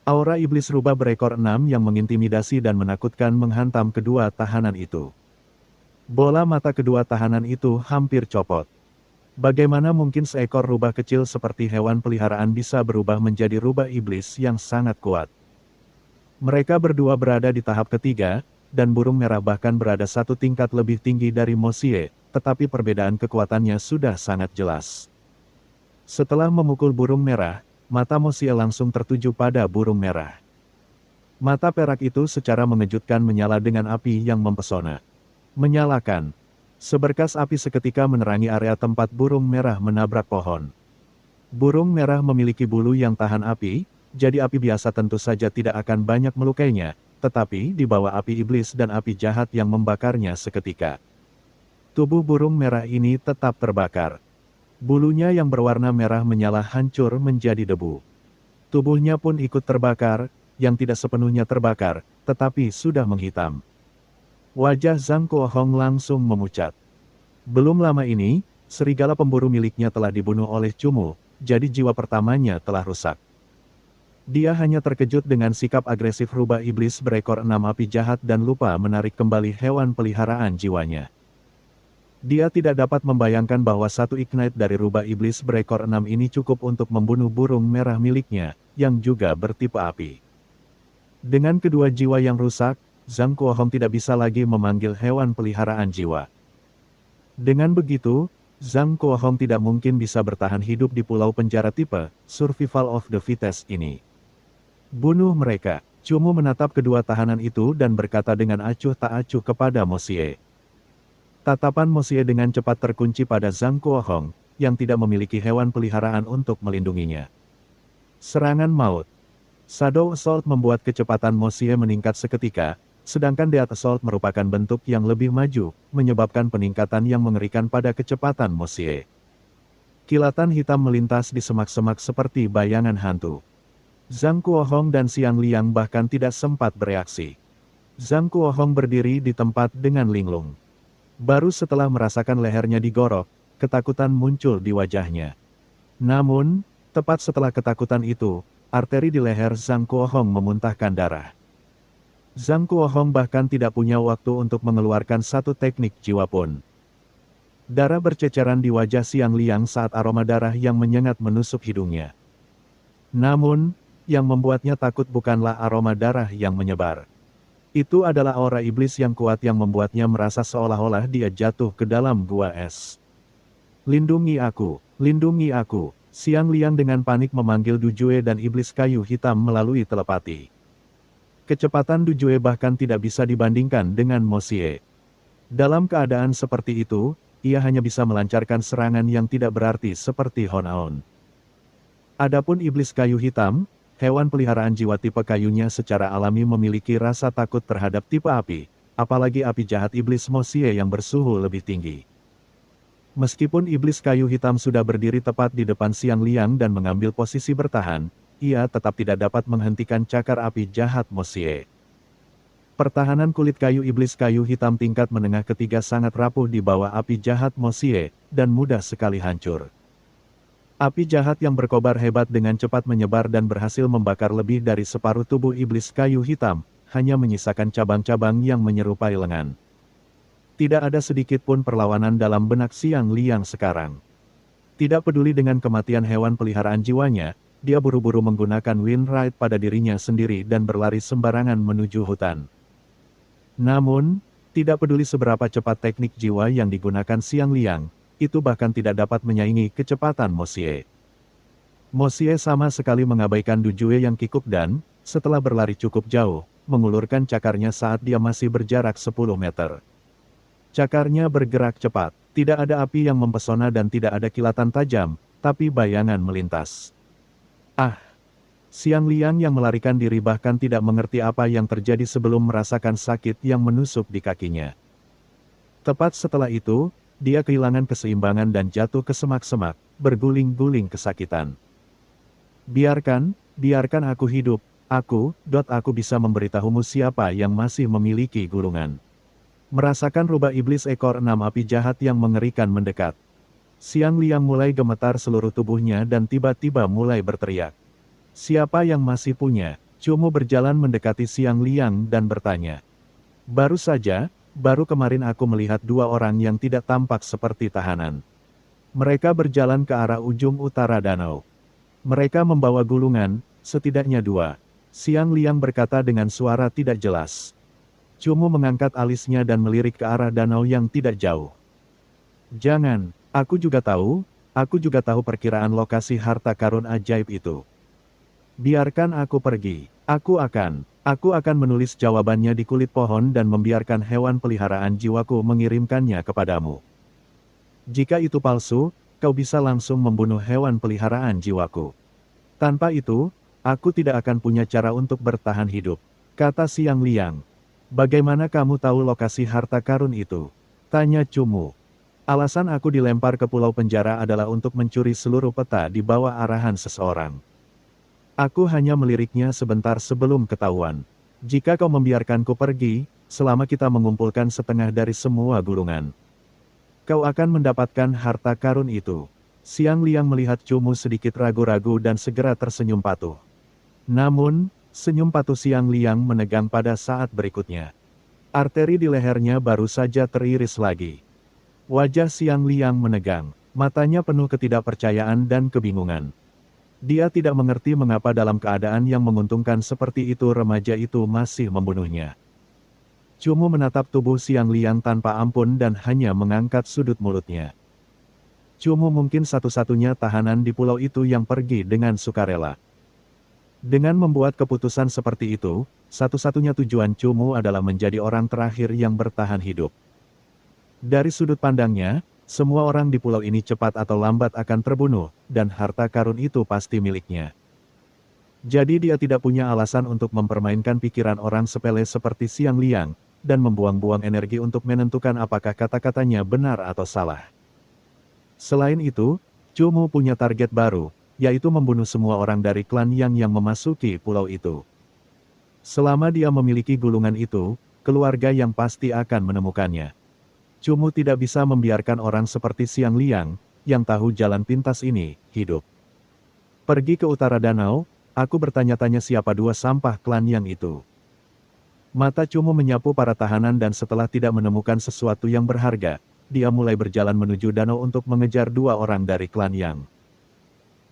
Speaker 1: Aura iblis rubah berekor 6 yang mengintimidasi dan menakutkan menghantam kedua tahanan itu. Bola mata kedua tahanan itu hampir copot. Bagaimana mungkin seekor rubah kecil seperti hewan peliharaan bisa berubah menjadi rubah iblis yang sangat kuat? Mereka berdua berada di tahap ketiga, dan burung merah bahkan berada satu tingkat lebih tinggi dari Mosie, tetapi perbedaan kekuatannya sudah sangat jelas. Setelah memukul burung merah, mata Mosie langsung tertuju pada burung merah. Mata perak itu secara mengejutkan menyala dengan api yang mempesona. Menyalakan. Seberkas api seketika menerangi area tempat burung merah menabrak pohon. Burung merah memiliki bulu yang tahan api, jadi api biasa tentu saja tidak akan banyak melukainya, tetapi di bawah api iblis dan api jahat yang membakarnya seketika. Tubuh burung merah ini tetap terbakar. Bulunya yang berwarna merah menyala hancur menjadi debu. Tubuhnya pun ikut terbakar, yang tidak sepenuhnya terbakar, tetapi sudah menghitam. Wajah Zhang Kuohong langsung memucat. Belum lama ini, serigala pemburu miliknya telah dibunuh oleh Cumu, jadi jiwa pertamanya telah rusak. Dia hanya terkejut dengan sikap agresif rubah iblis berekor 6 api jahat dan lupa menarik kembali hewan peliharaan jiwanya. Dia tidak dapat membayangkan bahwa satu ignite dari rubah iblis berekor 6 ini cukup untuk membunuh burung merah miliknya, yang juga bertipe api. Dengan kedua jiwa yang rusak, Zhang Kuohong tidak bisa lagi memanggil hewan peliharaan jiwa. Dengan begitu, Zhang Kuohong tidak mungkin bisa bertahan hidup di pulau penjara tipe Survival of the Fittest ini. Bunuh mereka. Cumu menatap kedua tahanan itu dan berkata dengan acuh tak acuh kepada Mosie. Tatapan Mosie dengan cepat terkunci pada Zhang Kuohong, yang tidak memiliki hewan peliharaan untuk melindunginya. Serangan maut. Shadow Assault membuat kecepatan Mosie meningkat seketika, sedangkan Death Assault merupakan bentuk yang lebih maju, menyebabkan peningkatan yang mengerikan pada kecepatan Mosie. Kilatan hitam melintas di semak-semak seperti bayangan hantu. Zhang Kuohong dan Xiang Liang bahkan tidak sempat bereaksi. Zhang Kuohong berdiri di tempat dengan linglung. Baru setelah merasakan lehernya digorok, ketakutan muncul di wajahnya. Namun, tepat setelah ketakutan itu, arteri di leher Zhang Kuohong memuntahkan darah. Zhang Kuohong bahkan tidak punya waktu untuk mengeluarkan satu teknik jiwa pun. Darah berceceran di wajah Xiang Liang saat aroma darah yang menyengat menusuk hidungnya. Namun, yang membuatnya takut bukanlah aroma darah yang menyebar. Itu adalah aura iblis yang kuat yang membuatnya merasa seolah-olah dia jatuh ke dalam gua es. Lindungi aku, lindungi aku. Xiang Liang dengan panik memanggil Dujue dan iblis kayu hitam melalui telepati. Kecepatan Dujue bahkan tidak bisa dibandingkan dengan Mosie. Dalam keadaan seperti itu, ia hanya bisa melancarkan serangan yang tidak berarti seperti Honaon. Adapun iblis kayu hitam, hewan peliharaan jiwa tipe kayunya secara alami memiliki rasa takut terhadap tipe api, apalagi api jahat iblis Mosie yang bersuhu lebih tinggi. Meskipun iblis kayu hitam sudah berdiri tepat di depan Xiang Liang dan mengambil posisi bertahan, ia tetap tidak dapat menghentikan cakar api jahat Mosie. Pertahanan kulit kayu iblis kayu hitam tingkat menengah ketiga sangat rapuh di bawah api jahat Mosie, dan mudah sekali hancur. Api jahat yang berkobar hebat dengan cepat menyebar dan berhasil membakar lebih dari separuh tubuh iblis kayu hitam, hanya menyisakan cabang-cabang yang menyerupai lengan. Tidak ada sedikit pun perlawanan dalam benak Xiang Liang sekarang. Tidak peduli dengan kematian hewan peliharaan jiwanya, dia buru-buru menggunakan Wind Ride pada dirinya sendiri dan berlari sembarangan menuju hutan. Namun, tidak peduli seberapa cepat teknik jiwa yang digunakan Xiang Liang, itu bahkan tidak dapat menyaingi kecepatan Mosie. Mosie sama sekali mengabaikan Dujue yang kikuk dan, setelah berlari cukup jauh, mengulurkan cakarnya saat dia masih berjarak 10 meter. Cakarnya bergerak cepat, tidak ada api yang mempesona dan tidak ada kilatan tajam, tapi bayangan melintas. Ah! Xiang Liang yang melarikan diri bahkan tidak mengerti apa yang terjadi sebelum merasakan sakit yang menusuk di kakinya. Tepat setelah itu, dia kehilangan keseimbangan dan jatuh ke semak-semak, berguling-guling kesakitan. Biarkan aku hidup, aku bisa memberitahumu siapa yang masih memiliki gulungan. Merasakan rubah iblis ekor 6 api jahat yang mengerikan mendekat. Xiang Liang mulai gemetar seluruh tubuhnya dan tiba-tiba mulai berteriak. Siapa yang masih punya? Cumu berjalan mendekati Xiang Liang dan bertanya. Baru kemarin aku melihat 2 orang yang tidak tampak seperti tahanan. Mereka berjalan ke arah ujung utara danau. Mereka membawa gulungan, setidaknya 2. Xiang Liang berkata dengan suara tidak jelas. Cumu mengangkat alisnya dan melirik ke arah danau yang tidak jauh. Jangan, aku juga tahu perkiraan lokasi harta karun ajaib itu. Biarkan aku pergi, aku akan menulis jawabannya di kulit pohon dan membiarkan hewan peliharaan jiwaku mengirimkannya kepadamu. Jika itu palsu, kau bisa langsung membunuh hewan peliharaan jiwaku. Tanpa itu, aku tidak akan punya cara untuk bertahan hidup, kata Xiang Liang. Bagaimana kamu tahu lokasi harta karun itu? Tanya Cumu. Alasan aku dilempar ke pulau penjara adalah untuk mencuri seluruh peta di bawah arahan seseorang. Aku hanya meliriknya sebentar sebelum ketahuan. Jika kau membiarkanku pergi, selama kita mengumpulkan setengah dari semua gulungan, kau akan mendapatkan harta karun itu. Xiang Liang melihat Cumu sedikit ragu-ragu dan segera tersenyum patuh. Namun, senyum patuh Xiang Liang menegang pada saat berikutnya. Arteri di lehernya baru saja teriris lagi. Wajah Xiang Liang menegang, matanya penuh ketidakpercayaan dan kebingungan. Dia tidak mengerti mengapa dalam keadaan yang menguntungkan seperti itu remaja itu masih membunuhnya. Cumu menatap tubuh Xiang Liang tanpa ampun dan hanya mengangkat sudut mulutnya. Cumu mungkin satu-satunya tahanan di pulau itu yang pergi dengan sukarela. Dengan membuat keputusan seperti itu, satu-satunya tujuan Cumu adalah menjadi orang terakhir yang bertahan hidup. Dari sudut pandangnya, semua orang di pulau ini cepat atau lambat akan terbunuh, dan harta karun itu pasti miliknya. Jadi dia tidak punya alasan untuk mempermainkan pikiran orang sepele seperti Xiang Liang, dan membuang-buang energi untuk menentukan apakah kata-katanya benar atau salah. Selain itu, Cumu punya target baru, yaitu membunuh semua orang dari klan yang memasuki pulau itu. Selama dia memiliki gulungan itu, keluarga yang pasti akan menemukannya. Cumu tidak bisa membiarkan orang seperti Xiang Liang, yang tahu jalan pintas ini, hidup. Pergi ke utara danau, aku bertanya-tanya siapa 2 sampah klan yang itu. Mata Cumu menyapu para tahanan dan setelah tidak menemukan sesuatu yang berharga, dia mulai berjalan menuju danau untuk mengejar 2 orang dari klan Yang.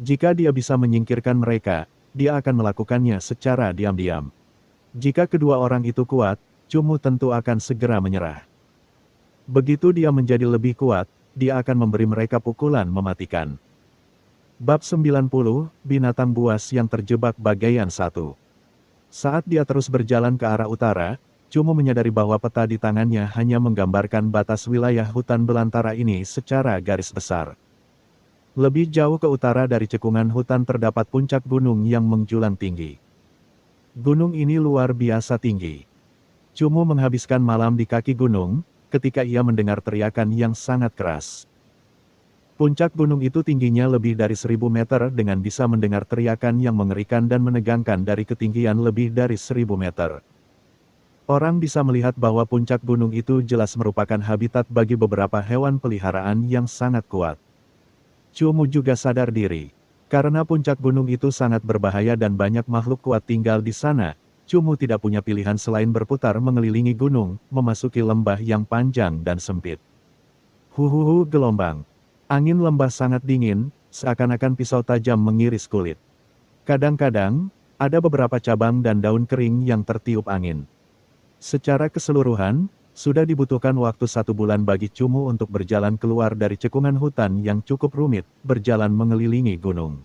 Speaker 1: Jika dia bisa menyingkirkan mereka, dia akan melakukannya secara diam-diam. Jika kedua orang itu kuat, Cumu tentu akan segera menyerah. Begitu dia menjadi lebih kuat, dia akan memberi mereka pukulan mematikan. Bab 90, Binatang Buas yang terjebak bagaian satu. Saat dia terus berjalan ke arah utara, Cumu menyadari bahwa peta di tangannya hanya menggambarkan batas wilayah hutan belantara ini secara garis besar. Lebih jauh ke utara dari cekungan hutan terdapat puncak gunung yang menjulang tinggi. Gunung ini luar biasa tinggi. Cumu menghabiskan malam di kaki gunung, ketika ia mendengar teriakan yang sangat keras. Puncak gunung itu tingginya lebih dari 1000 meter dengan bisa mendengar teriakan yang mengerikan dan menegangkan dari ketinggian lebih dari 1000 meter. Orang bisa melihat bahwa puncak gunung itu jelas merupakan habitat bagi beberapa hewan peliharaan yang sangat kuat. Cumu juga sadar diri. Karena puncak gunung itu sangat berbahaya dan banyak makhluk kuat tinggal di sana, Cumu tidak punya pilihan selain berputar mengelilingi gunung, memasuki lembah yang panjang dan sempit. Huhuhu gelombang. Angin lembah sangat dingin, seakan-akan pisau tajam mengiris kulit. Kadang-kadang, ada beberapa cabang dan daun kering yang tertiup angin. Secara keseluruhan, sudah dibutuhkan waktu 1 bulan bagi Cumu untuk berjalan keluar dari cekungan hutan yang cukup rumit, berjalan mengelilingi gunung.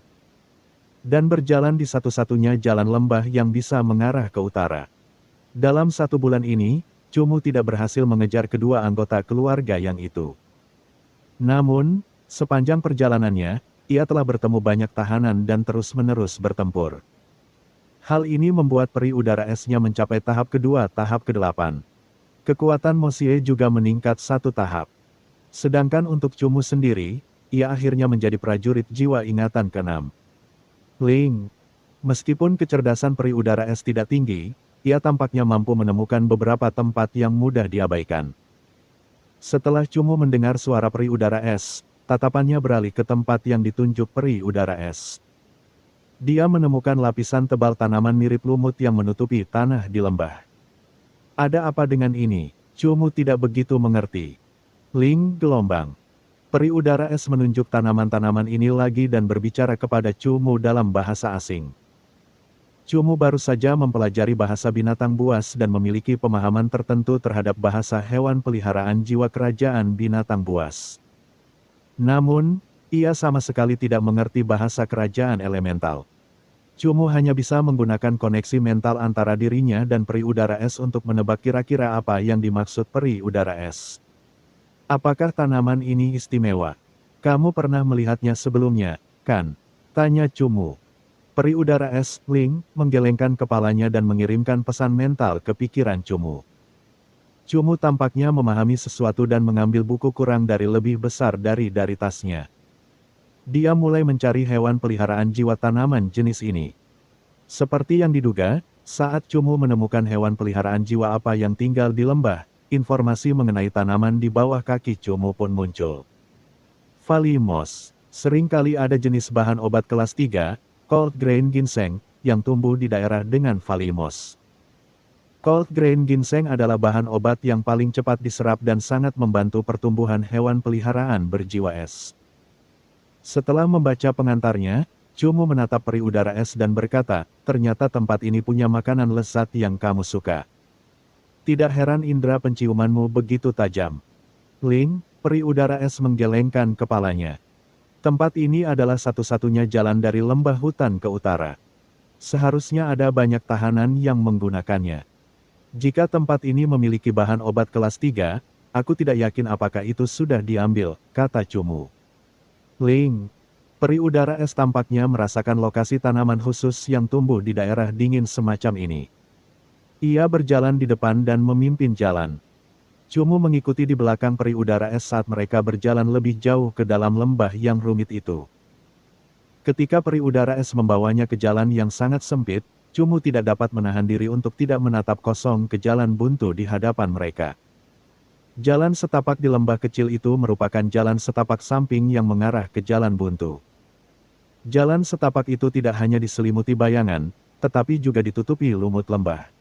Speaker 1: dan berjalan di satu-satunya jalan lembah yang bisa mengarah ke utara. Dalam 1 bulan ini, Cumu tidak berhasil mengejar kedua anggota keluarga yang itu. Namun, sepanjang perjalanannya, ia telah bertemu banyak tahanan dan terus-menerus bertempur. Hal ini membuat peri udara esnya mencapai tahap kedua, tahap ke-8. Kekuatan Mosie juga meningkat 1 tahap. Sedangkan untuk Cumu sendiri, ia akhirnya menjadi prajurit jiwa ingatan ke-6. Ling. Meskipun kecerdasan peri udara es tidak tinggi, ia tampaknya mampu menemukan beberapa tempat yang mudah diabaikan. Setelah Cumu mendengar suara peri udara es, tatapannya beralih ke tempat yang ditunjuk peri udara es. Dia menemukan lapisan tebal tanaman mirip lumut yang menutupi tanah di lembah. Ada apa dengan ini? Cumu tidak begitu mengerti. Ling gelombang. Peri udara es menunjuk tanaman-tanaman ini lagi dan berbicara kepada Cumu dalam bahasa asing. Cumu baru saja mempelajari bahasa binatang buas dan memiliki pemahaman tertentu terhadap bahasa hewan peliharaan jiwa kerajaan binatang buas. Namun, ia sama sekali tidak mengerti bahasa kerajaan elemental. Cumu hanya bisa menggunakan koneksi mental antara dirinya dan peri udara es untuk menebak kira-kira apa yang dimaksud peri udara es. Apakah tanaman ini istimewa? Kamu pernah melihatnya sebelumnya, kan? Tanya Cumu. Peri udara es, Ling, menggelengkan kepalanya dan mengirimkan pesan mental ke pikiran Cumu. Cumu tampaknya memahami sesuatu dan mengambil buku kurang dari lebih besar dari tasnya. Dia mulai mencari hewan peliharaan jiwa tanaman jenis ini. Seperti yang diduga, saat Cumu menemukan hewan peliharaan jiwa apa yang tinggal di lembah, informasi mengenai tanaman di bawah kaki Cumu pun muncul. Valley Moss. Seringkali ada jenis bahan obat kelas 3, Cold Grain Ginseng, yang tumbuh di daerah dengan Valley Moss. Cold Grain Ginseng adalah bahan obat yang paling cepat diserap dan sangat membantu pertumbuhan hewan peliharaan berjiwa es. Setelah membaca pengantarnya, Cumu menatap peri udara es dan berkata, ternyata tempat ini punya makanan lezat yang kamu suka. Tidak heran indera penciumanmu begitu tajam. Ling, peri udara es menggelengkan kepalanya. Tempat ini adalah satu-satunya jalan dari lembah hutan ke utara. Seharusnya ada banyak tahanan yang menggunakannya. Jika tempat ini memiliki bahan obat kelas 3, aku tidak yakin apakah itu sudah diambil, kata Cumu. Ling, peri udara es tampaknya merasakan lokasi tanaman khusus yang tumbuh di daerah dingin semacam ini. Ia berjalan di depan dan memimpin jalan. Cumu mengikuti di belakang peri udara es saat mereka berjalan lebih jauh ke dalam lembah yang rumit itu. Ketika peri udara es membawanya ke jalan yang sangat sempit, Cumu tidak dapat menahan diri untuk tidak menatap kosong ke jalan buntu di hadapan mereka. Jalan setapak di lembah kecil itu merupakan jalan setapak samping yang mengarah ke jalan buntu. Jalan setapak itu tidak hanya diselimuti bayangan, tetapi juga ditutupi lumut lembah.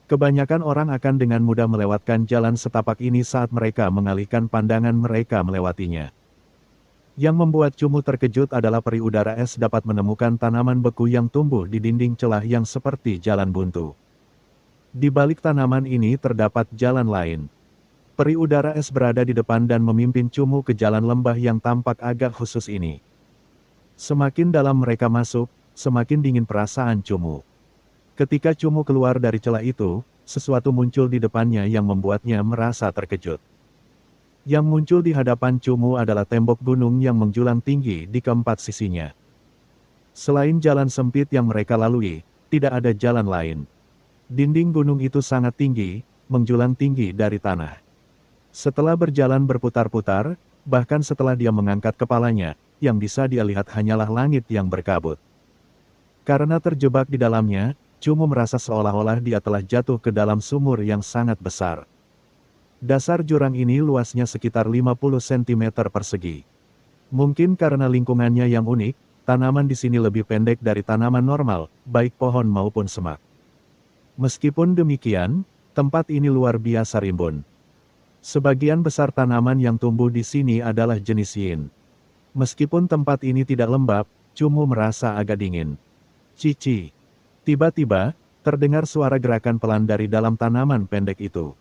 Speaker 1: Kebanyakan orang akan dengan mudah melewatkan jalan setapak ini saat mereka mengalihkan pandangan mereka melewatinya. Yang membuat Cumu terkejut adalah peri udara es dapat menemukan tanaman beku yang tumbuh di dinding celah yang seperti jalan buntu. Di balik tanaman ini terdapat jalan lain. Peri udara es berada di depan dan memimpin Cumu ke jalan lembah yang tampak agak khusus ini. Semakin dalam mereka masuk, semakin dingin perasaan Cumu. Ketika Cumu keluar dari celah itu, sesuatu muncul di depannya yang membuatnya merasa terkejut. Yang muncul di hadapan Cumu adalah tembok gunung yang menjulang tinggi di keempat sisinya. Selain jalan sempit yang mereka lalui, tidak ada jalan lain. Dinding gunung itu sangat tinggi, menjulang tinggi dari tanah. Setelah berjalan berputar-putar, bahkan setelah dia mengangkat kepalanya, yang bisa dia lihat hanyalah langit yang berkabut. Karena terjebak di dalamnya, Cumu merasa seolah-olah dia telah jatuh ke dalam sumur yang sangat besar. Dasar jurang ini luasnya sekitar 50 cm persegi. Mungkin karena lingkungannya yang unik, tanaman di sini lebih pendek dari tanaman normal, baik pohon maupun semak. Meskipun demikian, tempat ini luar biasa rimbun. Sebagian besar tanaman yang tumbuh di sini adalah jenis yin. Meskipun tempat ini tidak lembab, Cumu merasa agak dingin. Cici. Tiba-tiba, terdengar suara gerakan pelan dari dalam tanaman pendek itu.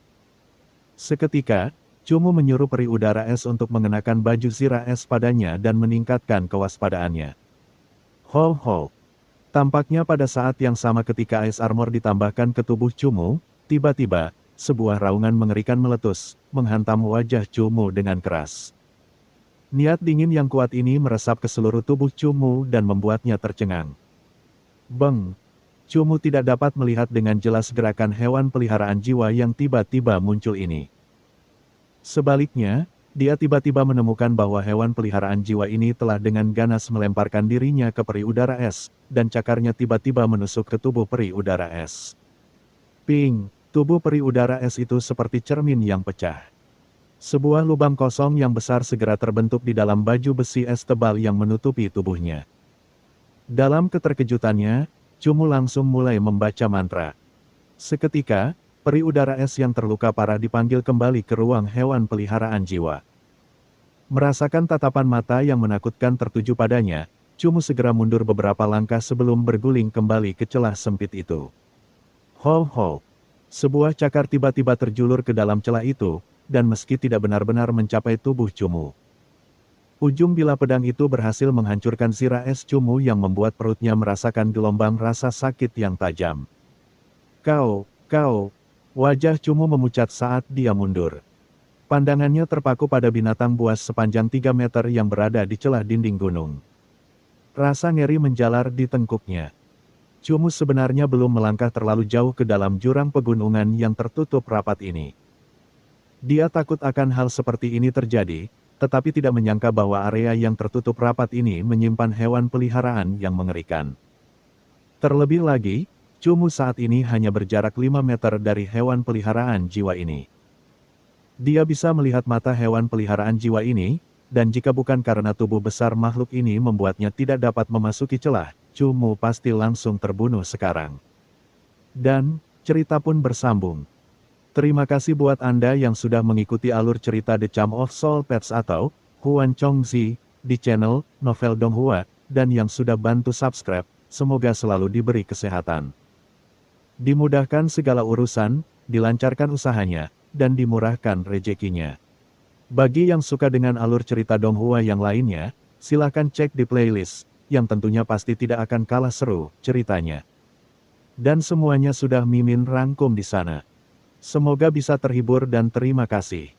Speaker 1: Seketika, Cumu menyuruh peri udara es untuk mengenakan baju zirah es padanya dan meningkatkan kewaspadaannya. Ho ho. Tampaknya pada saat yang sama ketika Ice Armor ditambahkan ke tubuh Cumu, tiba-tiba, sebuah raungan mengerikan meletus, menghantam wajah Cumu dengan keras. Niat dingin yang kuat ini meresap ke seluruh tubuh Cumu dan membuatnya tercengang. Beng! Cumu tidak dapat melihat dengan jelas gerakan hewan peliharaan jiwa yang tiba-tiba muncul ini. Sebaliknya, dia tiba-tiba menemukan bahwa hewan peliharaan jiwa ini telah dengan ganas melemparkan dirinya ke peri udara es, dan cakarnya tiba-tiba menusuk ke tubuh peri udara es. Ping! Tubuh peri udara es itu seperti cermin yang pecah. Sebuah lubang kosong yang besar segera terbentuk di dalam baju besi es tebal yang menutupi tubuhnya. Dalam keterkejutannya, Cumu langsung mulai membaca mantra. Seketika, peri udara es yang terluka parah dipanggil kembali ke ruang hewan peliharaan jiwa. Merasakan tatapan mata yang menakutkan tertuju padanya, Cumu segera mundur beberapa langkah sebelum berguling kembali ke celah sempit itu. Ho ho! Sebuah cakar tiba-tiba terjulur ke dalam celah itu, dan meski tidak benar-benar mencapai tubuh Cumu, ujung bilah pedang itu berhasil menghancurkan sirah es Cumu yang membuat perutnya merasakan gelombang rasa sakit yang tajam. Kau! Wajah Cumu memucat saat dia mundur. Pandangannya terpaku pada binatang buas sepanjang 3 meter yang berada di celah dinding gunung. Rasa ngeri menjalar di tengkuknya. Cumu sebenarnya belum melangkah terlalu jauh ke dalam jurang pegunungan yang tertutup rapat ini. Dia takut akan hal seperti ini terjadi, tetapi tidak menyangka bahwa area yang tertutup rapat ini menyimpan hewan peliharaan yang mengerikan. Terlebih lagi, Cumu saat ini hanya berjarak 5 meter dari hewan peliharaan jiwa ini. Dia bisa melihat mata hewan peliharaan jiwa ini, dan jika bukan karena tubuh besar makhluk ini membuatnya tidak dapat memasuki celah, Cumu pasti langsung terbunuh sekarang. Dan, cerita pun bersambung. Terima kasih buat Anda yang sudah mengikuti alur cerita The Charm of Soul Pets atau Huan Chongzi di channel Novel Donghua, dan yang sudah bantu subscribe, semoga selalu diberi kesehatan, dimudahkan segala urusan, dilancarkan usahanya, dan dimurahkan rezekinya. Bagi yang suka dengan alur cerita Donghua yang lainnya, silahkan cek di playlist, yang tentunya pasti tidak akan kalah seru ceritanya. Dan semuanya sudah Mimin rangkum di sana. Semoga bisa terhibur dan terima kasih.